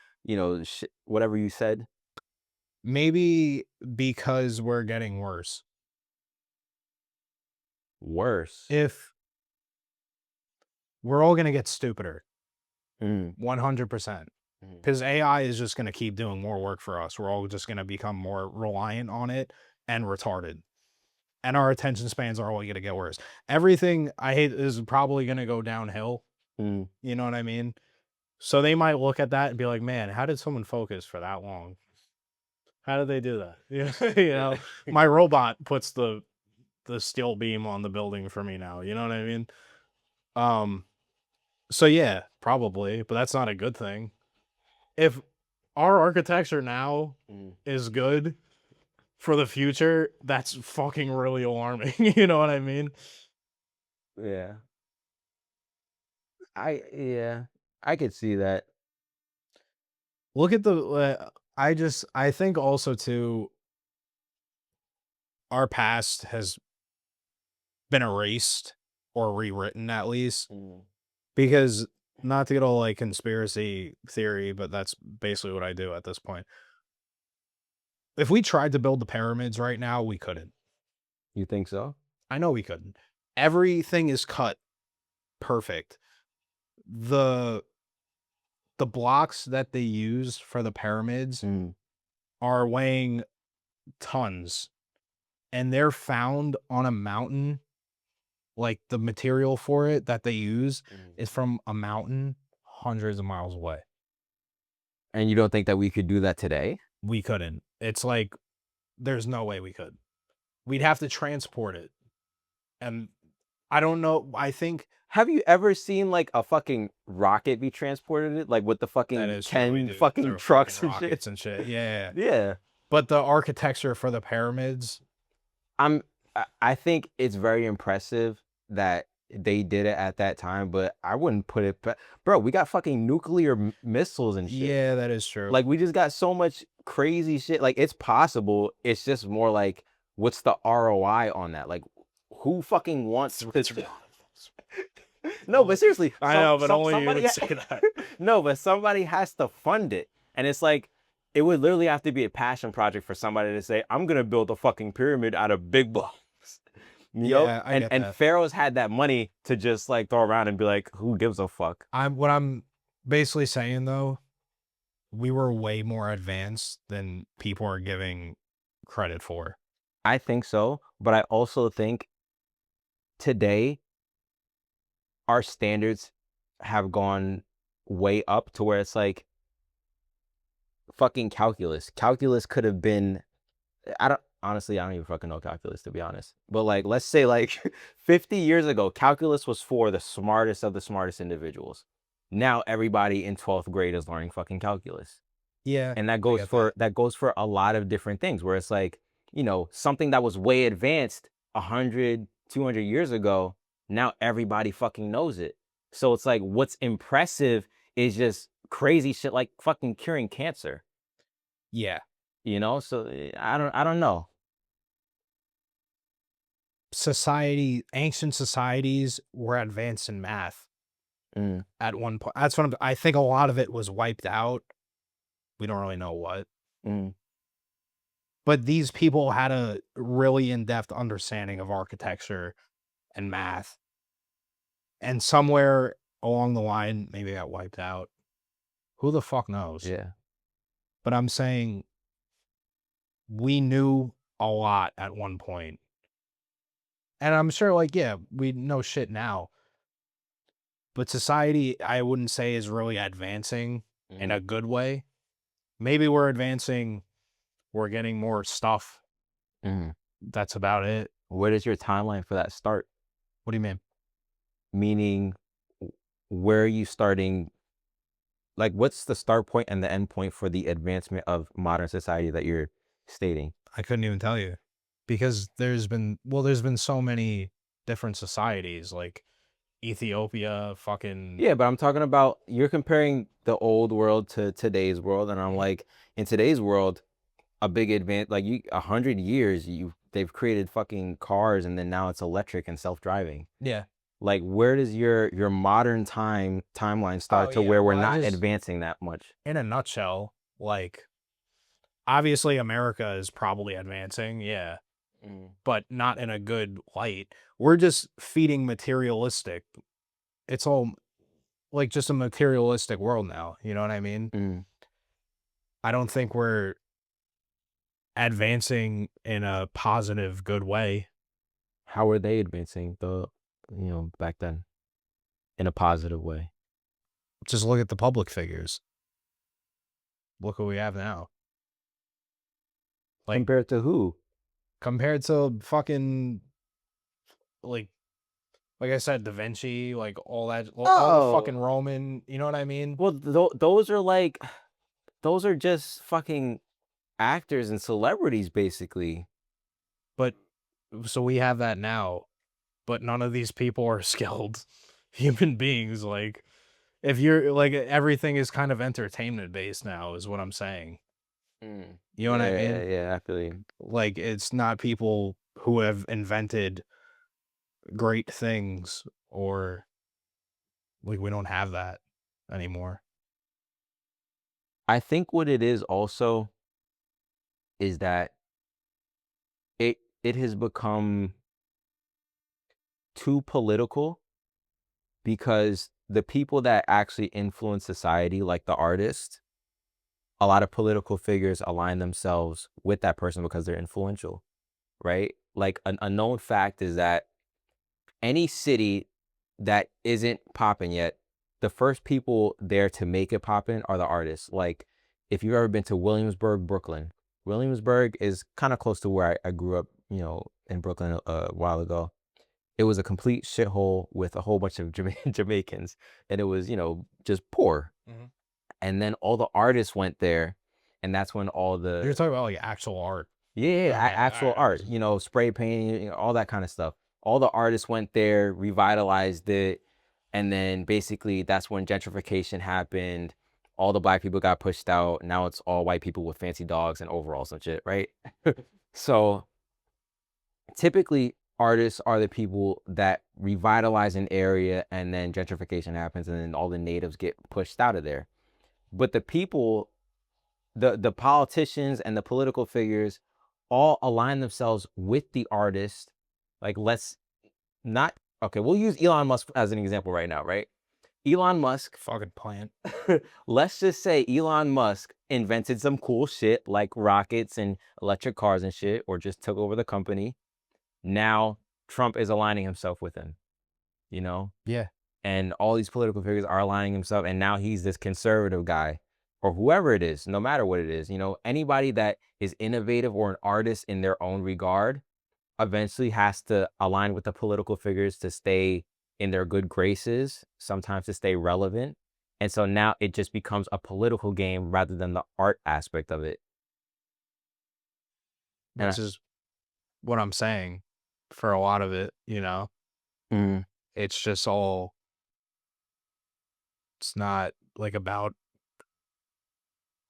whatever you said? Maybe because we're getting worse. Worse. If we're all gonna get stupider, Mm, 100%. mm, Because AI is just gonna keep doing more work for us. We're all just gonna become more reliant on it and retarded. And our attention spans are only gonna get worse. Everything I hate is probably gonna go downhill. mm. You know what I mean? So they might look at that and be like, "Man, how did someone focus for that long? How did they do that?" You know, my robot puts the steel beam on the building for me now. You know what I mean? Um, so yeah, probably, but that's not a good thing. If our architecture now Mm. is good for the future, that's fucking really alarming. You know what I mean? Yeah. Yeah, I could see that. Look at the I think also too our past has been erased or rewritten at least Mm, because not to get all like conspiracy theory, but that's basically what I do at this point. If we tried to build the pyramids right now, we couldn't. You think so? I know we couldn't. Everything is cut perfect. The the blocks that they use for the pyramids Mm, are weighing tons and they're found on a mountain. Like the material for it that they use mm. is from a mountain hundreds of miles away. And you don't think that we could do that today? We couldn't. It's like there's no way we could. We'd have to transport it. And I don't know. I think Have you ever seen like a fucking rocket be transported, like with the that fucking is true. We 10 do. fucking Through trucks fucking and shit? rockets and shit. Yeah. Yeah. But the architecture for the pyramids, I think it's very impressive that they did it at that time, but I wouldn't put it bro, we got fucking nuclear missiles and shit. yeah, that is true. Like we just got so much crazy shit. Like it's possible. It's just more like what's the ROI on that? Like who fucking wants to No, but seriously, I know, but only you somebody would say that. No, but somebody has to fund it. And it's like it would literally have to be a passion project for somebody to say, I'm gonna build a fucking pyramid out of big blocks. Yeah, I get and that. Pharaohs had that money to just like throw around and be like, who gives a fuck? What I'm basically saying though, we were way more advanced than people are giving credit for. I think so, but I also think today our standards have gone way up to where it's like fucking calculus. Calculus could have been I don't even fucking know calculus to be honest. But like let's say like 50 years ago, calculus was for the smartest of the smartest individuals. Now everybody in 12th grade is learning fucking calculus. Yeah. And that I goes get for that goes for a lot of different things where it's like, something that was way advanced 100, 200 years ago, now everybody fucking knows it. So it's like what's impressive is just crazy shit like fucking curing cancer. Yeah. So I don't know. ancient societies were advanced in math Mm, at one point. That's what I think a lot of it was wiped out. We don't really know what. mm, But these people had a really in-depth understanding of architecture and math. And somewhere along the line, maybe it got wiped out. Who the fuck knows? yeah. But I'm saying we knew a lot at one point. And I'm sure, like, yeah, we know shit now. But society, I wouldn't say is really advancing in Mhm, a good way. Maybe we're advancing, we're getting more stuff. mhm. That's about it. Where does your timeline for that start? What do you mean? Meaning, where are you starting? Like, what's the start point and the end point for the advancement of modern society that you're stating? I couldn't even tell you because there's been so many different societies like Ethiopia, fucking Yeah, but I'm talking about you're comparing the old world to today's world, and I'm like, in today's world, a big advance, like 100 years, they've created fucking cars, and then now it's electric and self-driving. yeah. Like, where does your modern timeline Oh start to yeah. where we're Well, I not just advancing that much? in a nutshell, like obviously America is probably advancing, yeah, Mm, but not in a good light. We're just feeding materialistic. It's all like just a materialistic world now. You know what I mean? mm. I don't think we're advancing in a positive, good way. How are they advancing back then in a positive way? Just look at the public figures. Look what we have now. Like Compared to who? compared to fucking like like I said, Da Vinci, like all the Oh, fucking Roman. You know what I mean? well, those are just fucking actors and celebrities, basically. But so we have that now, but none of these people are skilled human beings. Like if you're like everything is kind of entertainment based now, is what I'm saying. Mm. You know what I Yeah, mean? yeah, I feel you. Like it's not people who have invented great things or like we don't have that anymore. I think what it is also is that it has become too political because the people that actually influence society, like the artists, a lot of political figures align themselves with that person because they're influential, right? Like a known fact is that any city that isn't popping yet, the first people there to make it poppin' are the artists. Like, if you've ever been to Williamsburg, Brooklyn, Williamsburg is kind of close to where I grew up, in Brooklyn a while ago. It was a complete shithole with a whole bunch of Jamaicans, and it was, just poor. Mhm. And then all the artists went there, and that's when all You're the talking about like actual art. yeah, Okay, actual art, spray painting, all that kind of stuff. All the artists went there, revitalized it, and then basically that's when gentrification happened. All the black people got pushed out. Now it's all white people with fancy dogs and overalls and shit, right? So typically artists are the people that revitalize an area and then gentrification happens and then all the natives get pushed out of there. But the people, the politicians and the political figures all align themselves with the artist. Like, let's not, okay, we'll use Elon Musk as an example right now, right? Elon Musk, Fucking plant. let's just say Elon Musk invented some cool shit like rockets and electric cars and shit, or just took over the company. Now Trump is aligning himself with him, you know? Yeah. And all these political figures are aligning himself, and now he's this conservative guy or whoever it is, no matter what it is, anybody that is innovative or an artist in their own regard eventually has to align with the political figures to stay in their good graces, sometimes to stay relevant. And so now it just becomes a political game rather than the art aspect of it. And Which is what I'm saying for a lot of it, you know? mm, It's just all it's not like about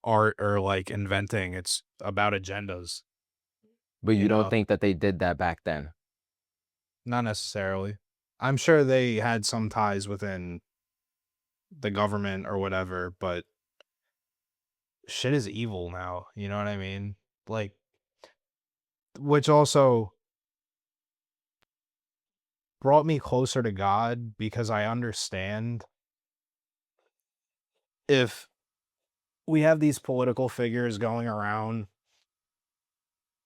art or like inventing, it's about agendas, but you you don't know? think that they did that back then? Not necessarily. I'm sure they had some ties within the government or whatever, but shit is evil now. You know what I mean? Like, which also brought me closer to God because I understand if we have these political figures going around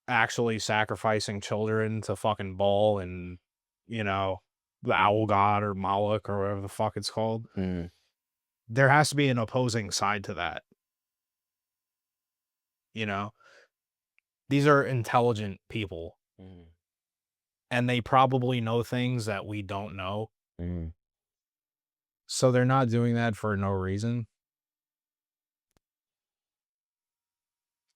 actually sacrificing children to fucking Baal and, you know, the owl god or Moloch or whatever the fuck it's called, Mm, there has to be an opposing side to that. You know, these are intelligent people mm, and they probably know things that we don't know. mm, So they're not doing that for no reason.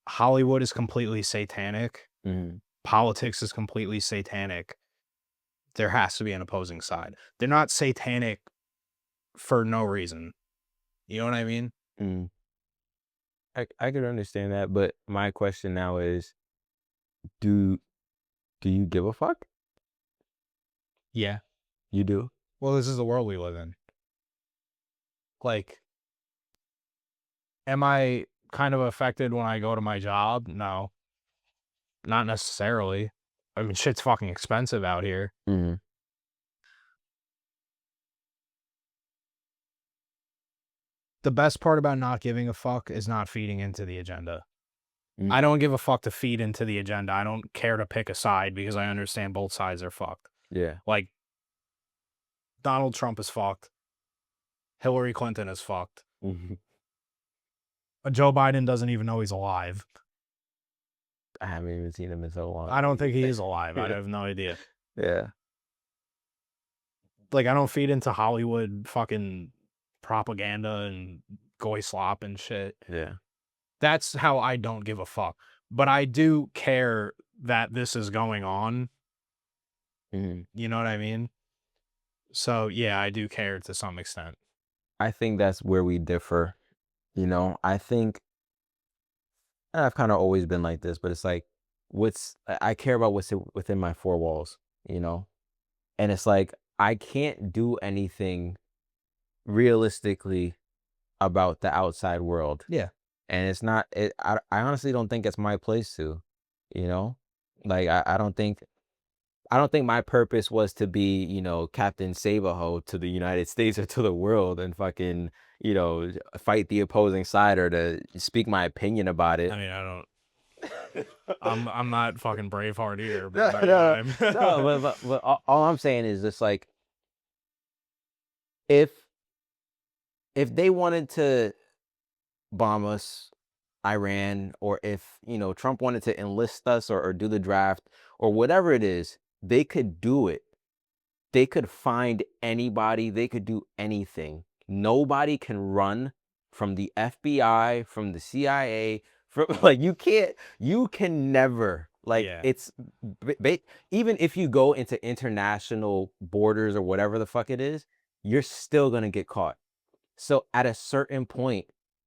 Hollywood is completely satanic. mm. Politics is completely satanic. There has to be an opposing side. They're not satanic for no reason. You know what I mean? Mm. I could understand that, but my question now is, do do you give a fuck? Yeah. You do? Well, this is the world we live in. Like, am I kind of affected when I go to my job? No, not necessarily. I mean, shit's fucking expensive out here. Mm, The best part about not giving a fuck is not feeding into the agenda. mm. I don't give a fuck to feed into the agenda. I don't care to pick a side because I understand both sides are fucked. Yeah. Like, Donald Trump is fucked. Hillary Clinton is fucked. Mhm. Joe Biden doesn't even know he's alive. I haven't even seen him in so long. I don't think he is alive. I have no idea. Yeah. Like, I don't feed into Hollywood fucking propaganda and goy slop and shit. Yeah. That's how I don't give a fuck. But I do care that this is going on. Mhm. You know what I mean? So, yeah, I do care to some extent. I think that's where we differ. I think, and I've kind of always been like this, but it's like, I care about what's within my four walls, you know? And it's like, I can't do anything realistically about the outside world. Yeah. And it's not, I honestly don't think it's my place to, you know? Like, I don't think my purpose was to be, Captain Save-A-Ho to the United States or to the world and fucking, fight the opposing side or to speak my opinion about it. I mean, I don't. I'm not fucking Braveheart either. No, But no, I'm- no, but all I'm saying is just like, if they wanted to bomb us, Iran, or if Trump wanted to enlist us or do the draft or whatever it is, they could do it. They could find anybody, they could do anything. Nobody can run from the FBI, from the CIA, from like you can never like Yeah. it's even if you go into international borders or whatever the fuck it is, you're still going to get caught. So at a certain point,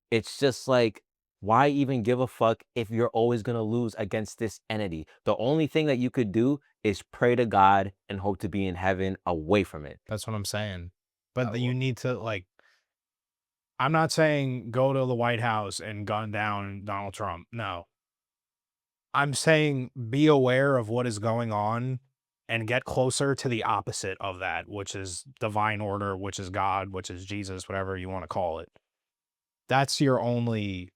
it's just like, why even give a fuck if you're always going to lose against this entity? The only thing that you could do is pray to God and hope to be in heaven away from it. That's what I'm saying. But Uh, you need to, like, I'm not saying go to the White House and gun down Donald Trump. No. I'm saying be aware of what is going on and get closer to the opposite of that, which is divine order, which is God, which is Jesus, whatever you want to call it. That's your only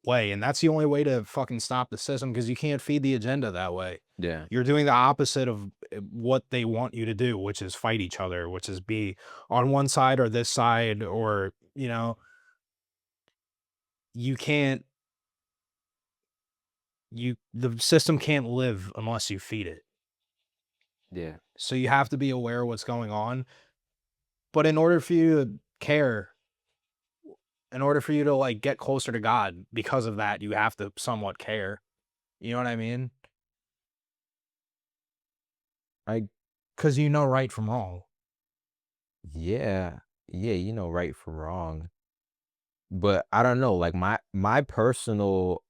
way. And that's the only way to fucking stop the system because you can't feed the agenda that way. Yeah. You're doing the opposite of what they want you to do, which is fight each other, which is be on one side or this side, or, you can't, the system can't live unless you feed it. Yeah. So you have to be aware of what's going on. But in order for you to care, in order for you to like get closer to God because of that, you have to somewhat care. You know what I mean? I Because you know right from wrong. yeah. Yeah, right from wrong. But I don't know, like my personal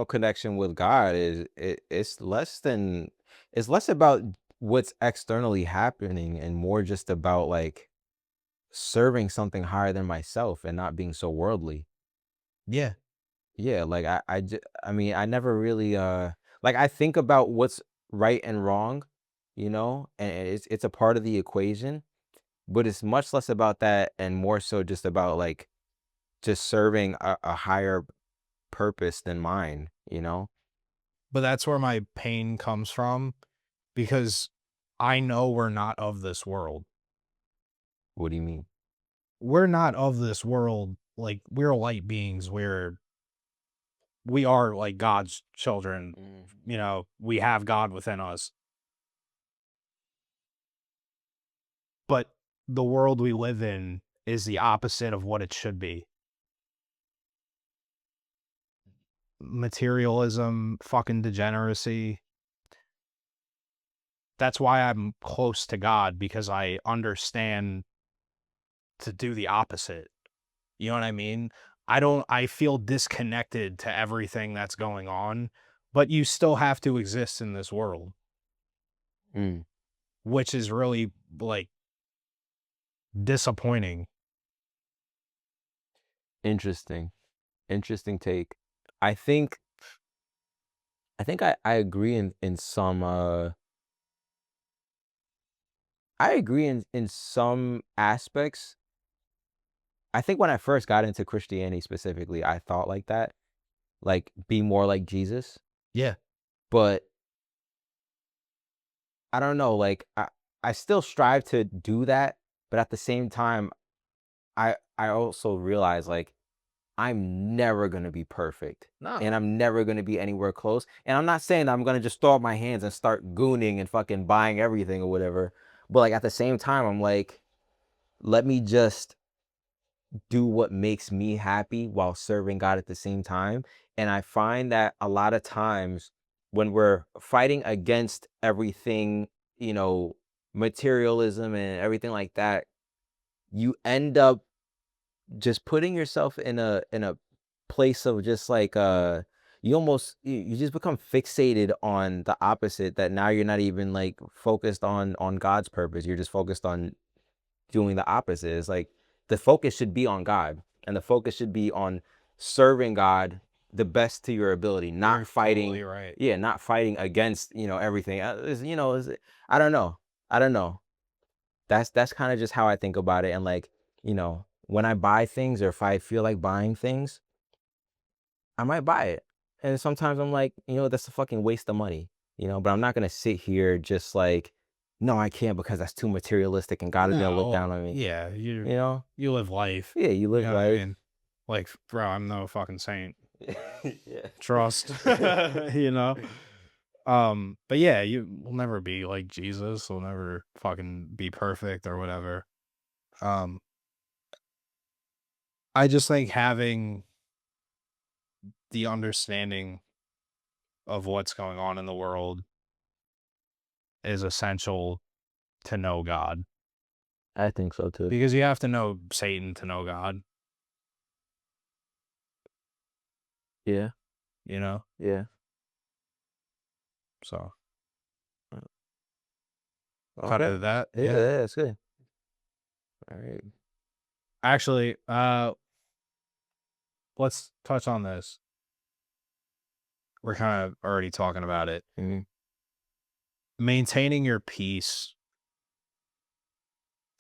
connection with God is it's less than It's less about what's externally happening and more just about like serving something higher than myself and not being so worldly. Yeah. Yeah, like I mean, I never really like I think about what's right and wrong, and it's a part of the equation, but it's much less about that and more so just about like just serving a higher purpose than mine. But that's where my pain comes from because I know we're not of this world. What do you mean? We're not of this world. Like, we're light beings. We are like God's children. Mm. We have God within us. But the world we live in is the opposite of what it should be. Materialism, fucking degeneracy. That's why I'm close to God, because I understand to do the opposite. You know what I mean? I feel disconnected to everything that's going on, but you still have to exist in this world, Mm. which is really like disappointing. Interesting. Interesting take. I think I agree in some I agree in some aspects. I think when I first got into Christianity specifically, I thought like that, like be more like Jesus. Yeah. But I don't know, like I still strive to do that, but at the same time, I also realize like I'm never gonna be perfect. And No. I'm never gonna be anywhere close. And I'm not saying that I'm gonna just throw up my hands and start gooning and fucking buying everything or whatever. But like at the same time, I'm like, let me just do what makes me happy while serving God at the same time. And I find that a lot of times when we're fighting against everything, you know, materialism and everything like that, you end up just putting yourself in a place of just like you just become fixated on the opposite, that now you're not even like focused on God's purpose. You're just focused on doing the opposite. It's like the focus should be on God, and the focus should be on serving God the best to your ability, not You're fighting. totally right. Yeah, not fighting against everything. I don't know. I don't know. That's kind of just how I think about it. And like when I buy things or if I feel like buying things, I might buy it. And sometimes I'm like, that's a fucking waste of money. But I'm not gonna sit here just like, no, I can't because that's too materialistic and God is gonna look No. down on me. Yeah, You know? you live life. Yeah, you You live know what I life. mean? Like, bro, I'm no fucking saint. Yeah. Trust. you know? But yeah, you will never be like Jesus. Will never fucking be perfect or whatever. Um, I just think having the understanding of what's going on in the world is essential to know God, I think so too. because you have to know Satan to know God, Yeah, you know? yeah. So cut Okay. it at that. Yeah, Yeah. yeah, that's good. All right. Actually, let's touch on this. We're kind of already talking about it. Mhm. Maintaining your peace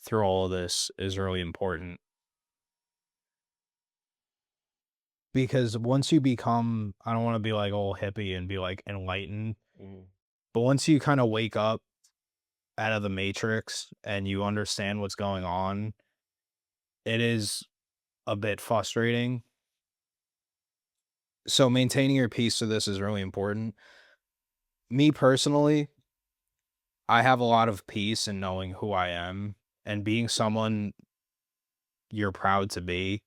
through all of this is really important, because once you become, I don't want to be like all hippie and be like enlightened, Mhm. but once you kind of wake up out of the matrix and you understand what's going on, it is a bit frustrating. So maintaining your peace to this is really important. Me personally, I have a lot of peace in knowing who I am and being someone you're proud to be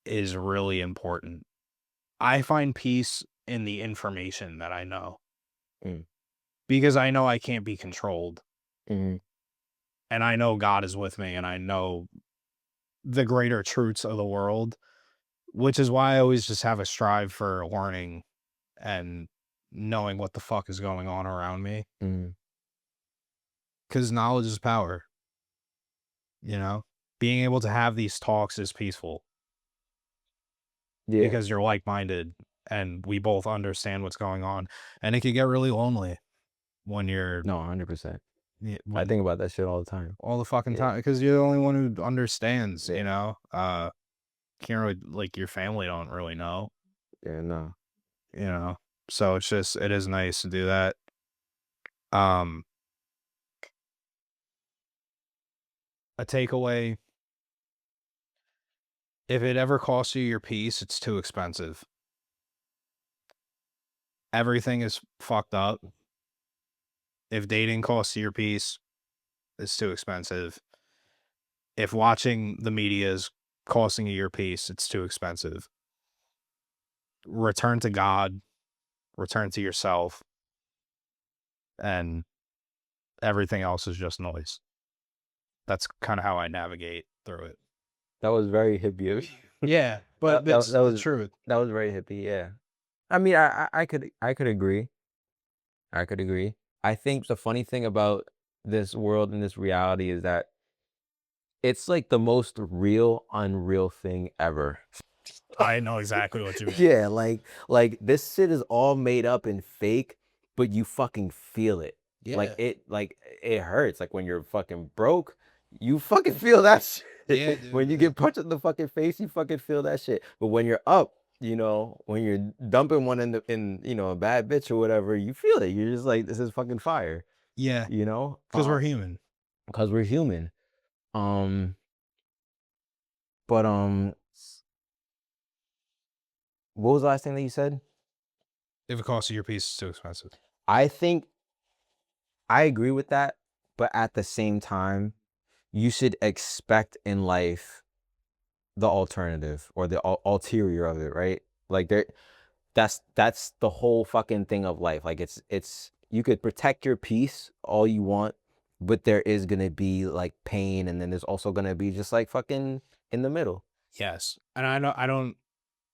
is really important. I find peace in the information that I know, Mm. because I know I can't be controlled, Mhm. and I know God is with me, and I know the greater truths of the world, which is why I always just have a strive for learning and knowing what the fuck is going on around me. Mm. Because knowledge is power. You know? Being able to have these talks is peaceful. Yeah. Because you're like-minded and we both understand what's going on. And it can get really lonely when you're... No, 100%. Yeah, I think about that shit all the time. all the fucking Yeah. time. Because you're the only one who understands, Yeah. you know? Can't really... Like, your family don't really know. Yeah, no. You know? So it's just... It is nice to do that. A takeaway: if it ever costs you your peace, it's too expensive. Everything is fucked up. If dating costs you your peace, it's too expensive. If watching the media is costing you your peace, it's too expensive. Return to God, return to yourself, and everything else is just noise. That's kind of how I navigate through it. That was very hippie of you. Yeah, but That that's was the truth. That was very hippie, yeah. I mean, I could agree. I could agree. I think the funny thing about this world and this reality is that it's like the most real, unreal thing ever. I know exactly what you mean. Yeah, like this shit is all made up and fake, but you fucking feel it. Like it hurts. Like when you're fucking broke, you fucking feel that shit. Yeah, dude, When you get punched in the fucking face, you fucking feel that shit. But when you're up, you know, when you're dumping one in you know, a bad bitch or whatever, you feel it. You're just like, this is fucking fire. yeah, You know? because we're human. Because we're human. But what was the last thing that you said? If it costs you your peace, it's too expensive. I think I agree with that, but at the same time, you should expect in life the alternative or the ulterior of it, right? Like that's the whole fucking thing of life. Like it's you could protect your peace all you want, but there is gonna be like pain, and then there's also gonna be just like fucking in the middle. Yes, and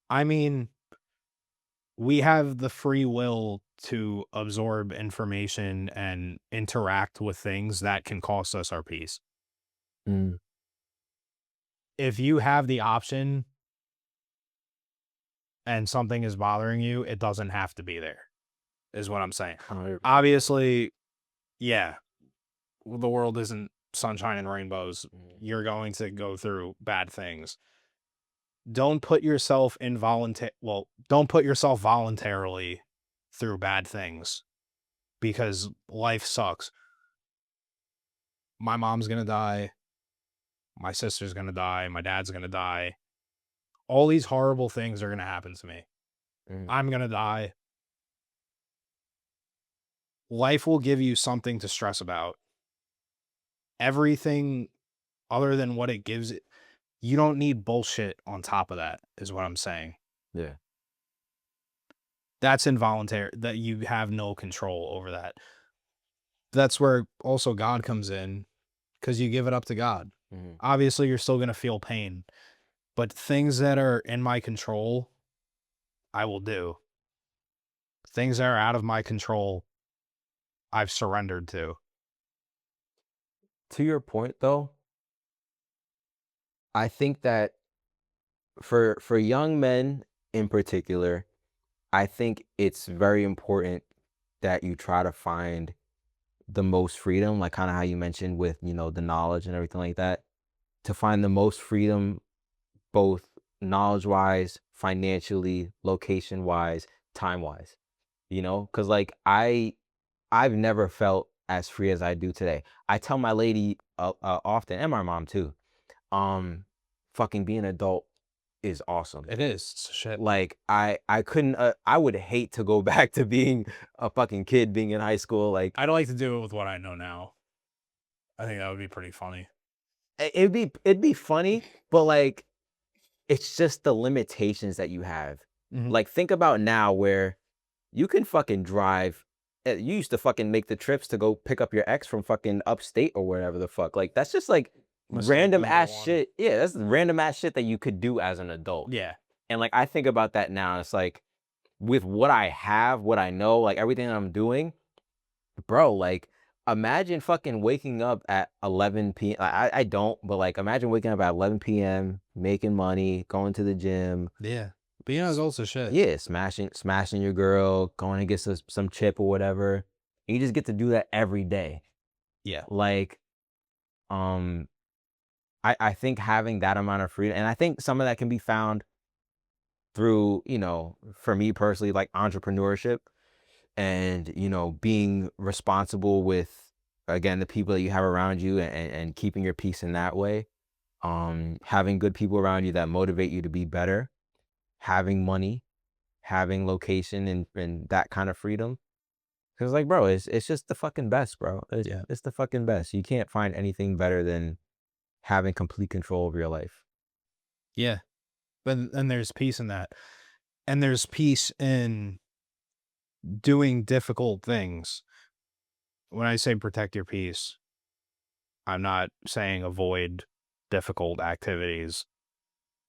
I mean, we have the free will to absorb information and interact with things that can cost us our peace. Mm. If you have the option and something is bothering you, it doesn't have to be there, is what I'm saying. Obviously, yeah, the world isn't sunshine and rainbows. You're going to go through bad things. Don't put yourself don't put yourself voluntarily through bad things, because life sucks. My mom's gonna die. My sister's gonna die. My dad's gonna die. All these horrible things are gonna happen to me. I'm gonna die. Life will give you something to stress about. Everything other than what it gives it, you don't need bullshit on top of that, is what I'm saying. Yeah. That's involuntary, that you have no control over that. That's where also God comes in, because you give it up to God. Obviously, you're still going to feel pain, but things that are in my control, I will do. Things that are out of my control, I've surrendered to. To your point, though, I think that for young men in particular, I think it's very important that you try to find the most freedom, like kind of how you mentioned with, you know, the knowledge and everything like that, to find the most freedom, both knowledge-wise, financially, location-wise, time-wise, you know? Because like I've never felt as free as I do today. I tell my lady often, and my mom too, fucking being an adult is awesome. It is. It's shit. Like I couldn't I would hate to go back to being a fucking kid, being in high school. Like I'd like to do it with what I know now. I think that would be pretty funny. it'd be funny, but like it's just the limitations that you have. Like think about now where you can fucking drive. You used to fucking make the trips to go pick up your ex from fucking upstate or wherever the fuck. Like that's just like random ass shit. Yeah, that's random ass shit that you could do as an adult. Yeah. And like I think about that now, and it's like with what I have, what I know, like everything I'm doing, bro, like imagine fucking waking up at 11 p.m. I don't, but like imagine waking up at 11 p.m., making money, going to the gym. Yeah. Being an adult's a shit. Yeah, smashing your girl, going to get some chip or whatever. And you just get to do that every day. Yeah. Like, I think having that amount of freedom, and I think some of that can be found through, for me personally, like entrepreneurship and, being responsible with, again, the people that you have around you and keeping your peace in that way. Having good people around you that motivate you to be better, having money, having location and that kind of freedom. Cause like, bro, it's just the fucking best, bro. Yeah. It's the fucking best. You can't find anything better than having complete control over your life. Yeah. And there's peace in that. And there's peace in doing difficult things. When I say protect your peace, I'm not saying avoid difficult activities.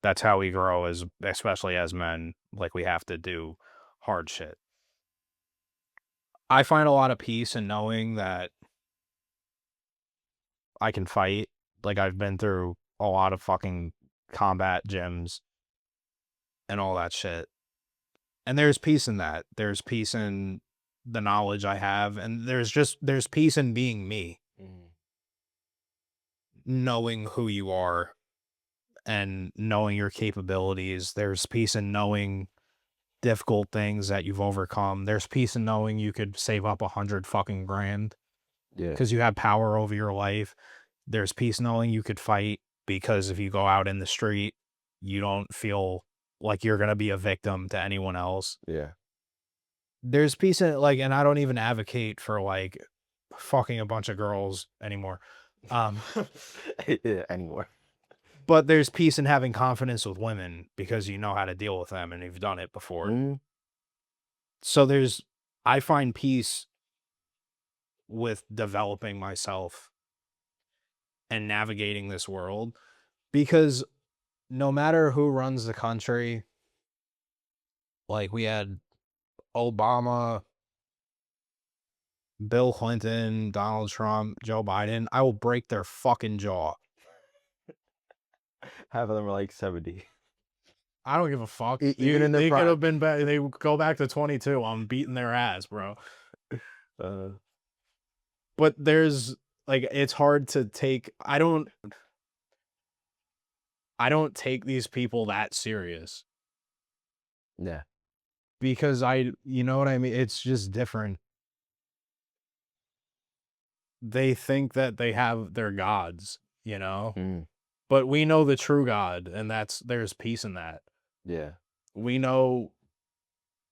That's how we grow, especially as men. Like, we have to do hard shit. I find a lot of peace in knowing that I can fight. Like, I've been through a lot of fucking combat gyms and all that shit. And there's peace in that. There's peace in the knowledge I have. And there's peace in being me. Knowing who you are and knowing your capabilities. There's peace in knowing difficult things that you've overcome. There's peace in knowing you could save up 100 fucking grand Yeah. because you have power over your life. There's peace knowing you could fight because if you go out in the street, you don't feel like you're going to be a victim to anyone else. Yeah. There's peace in like, and I don't even advocate for like fucking a bunch of girls anymore. Yeah, anymore. But there's peace in having confidence with women because you know how to deal with them and you've done it before. So I find peace with developing myself and navigating this world because no matter who runs the country, like we had Obama, Bill Clinton, Donald Trump, Joe Biden, I will break their fucking jaw. Half of them are like 70. I don't give a fuck. Even in their they could prime. have been back. They go back to 22. I'm beating their ass, bro. But there's like it's hard to take. I don't take these people that serious Yeah. because you know what I mean? It's just different. They think that they have their gods, you know? But we know the true God, and there's peace in that. Yeah. We know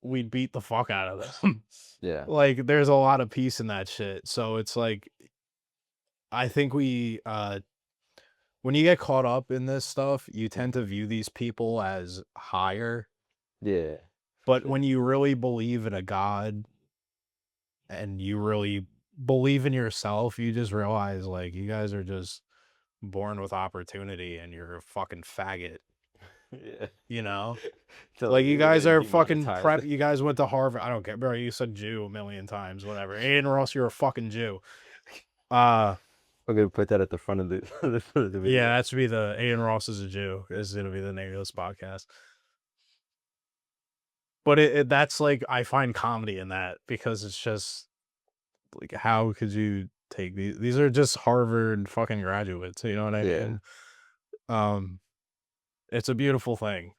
we'd beat the fuck out of them. Yeah. Like, there's a lot of peace in that shit. So it's like, I think when you get caught up in this stuff, you tend to view these people as higher. Yeah. But when you really believe in a God and you really believe in yourself, you just realize, like, you guys are just born with opportunity and you're a fucking faggot. Yeah. You know? So Like, you guys are fucking demonetized. you guys went to Harvard. I don't care, bro. You said Jew a million times, whatever. Aiden Ross, you're a fucking Jew. We're gonna put that at the front of the, the front of the video. Yeah, that should be the Aiden Ross is a Jew. Is gonna be the name of this podcast. But that's like I find comedy in that because it's just like how could you take these? These are just Harvard fucking graduates. You know what I mean? It's a beautiful thing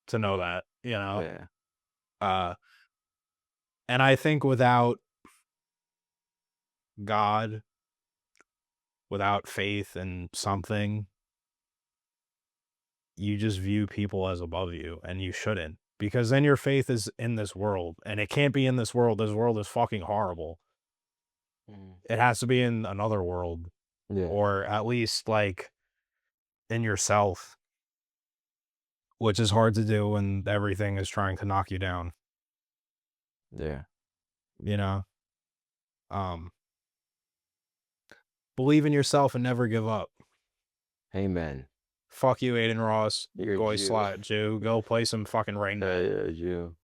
to know that. You know. Yeah. And I think without God, without faith in something, you just view people as above you, and you shouldn't. Because then your faith is in this world, and it can't be in this world. This world is fucking horrible. It has to be in another world, Yeah. or at least like in yourself, which is hard to do when everything is trying to knock you down. Yeah. You know, believe in yourself and never give up. Amen. Fuck you, Aiden Ross. You're a Goy Jew. Slot Jew. Go play some fucking Rainbow. Yeah, Jew.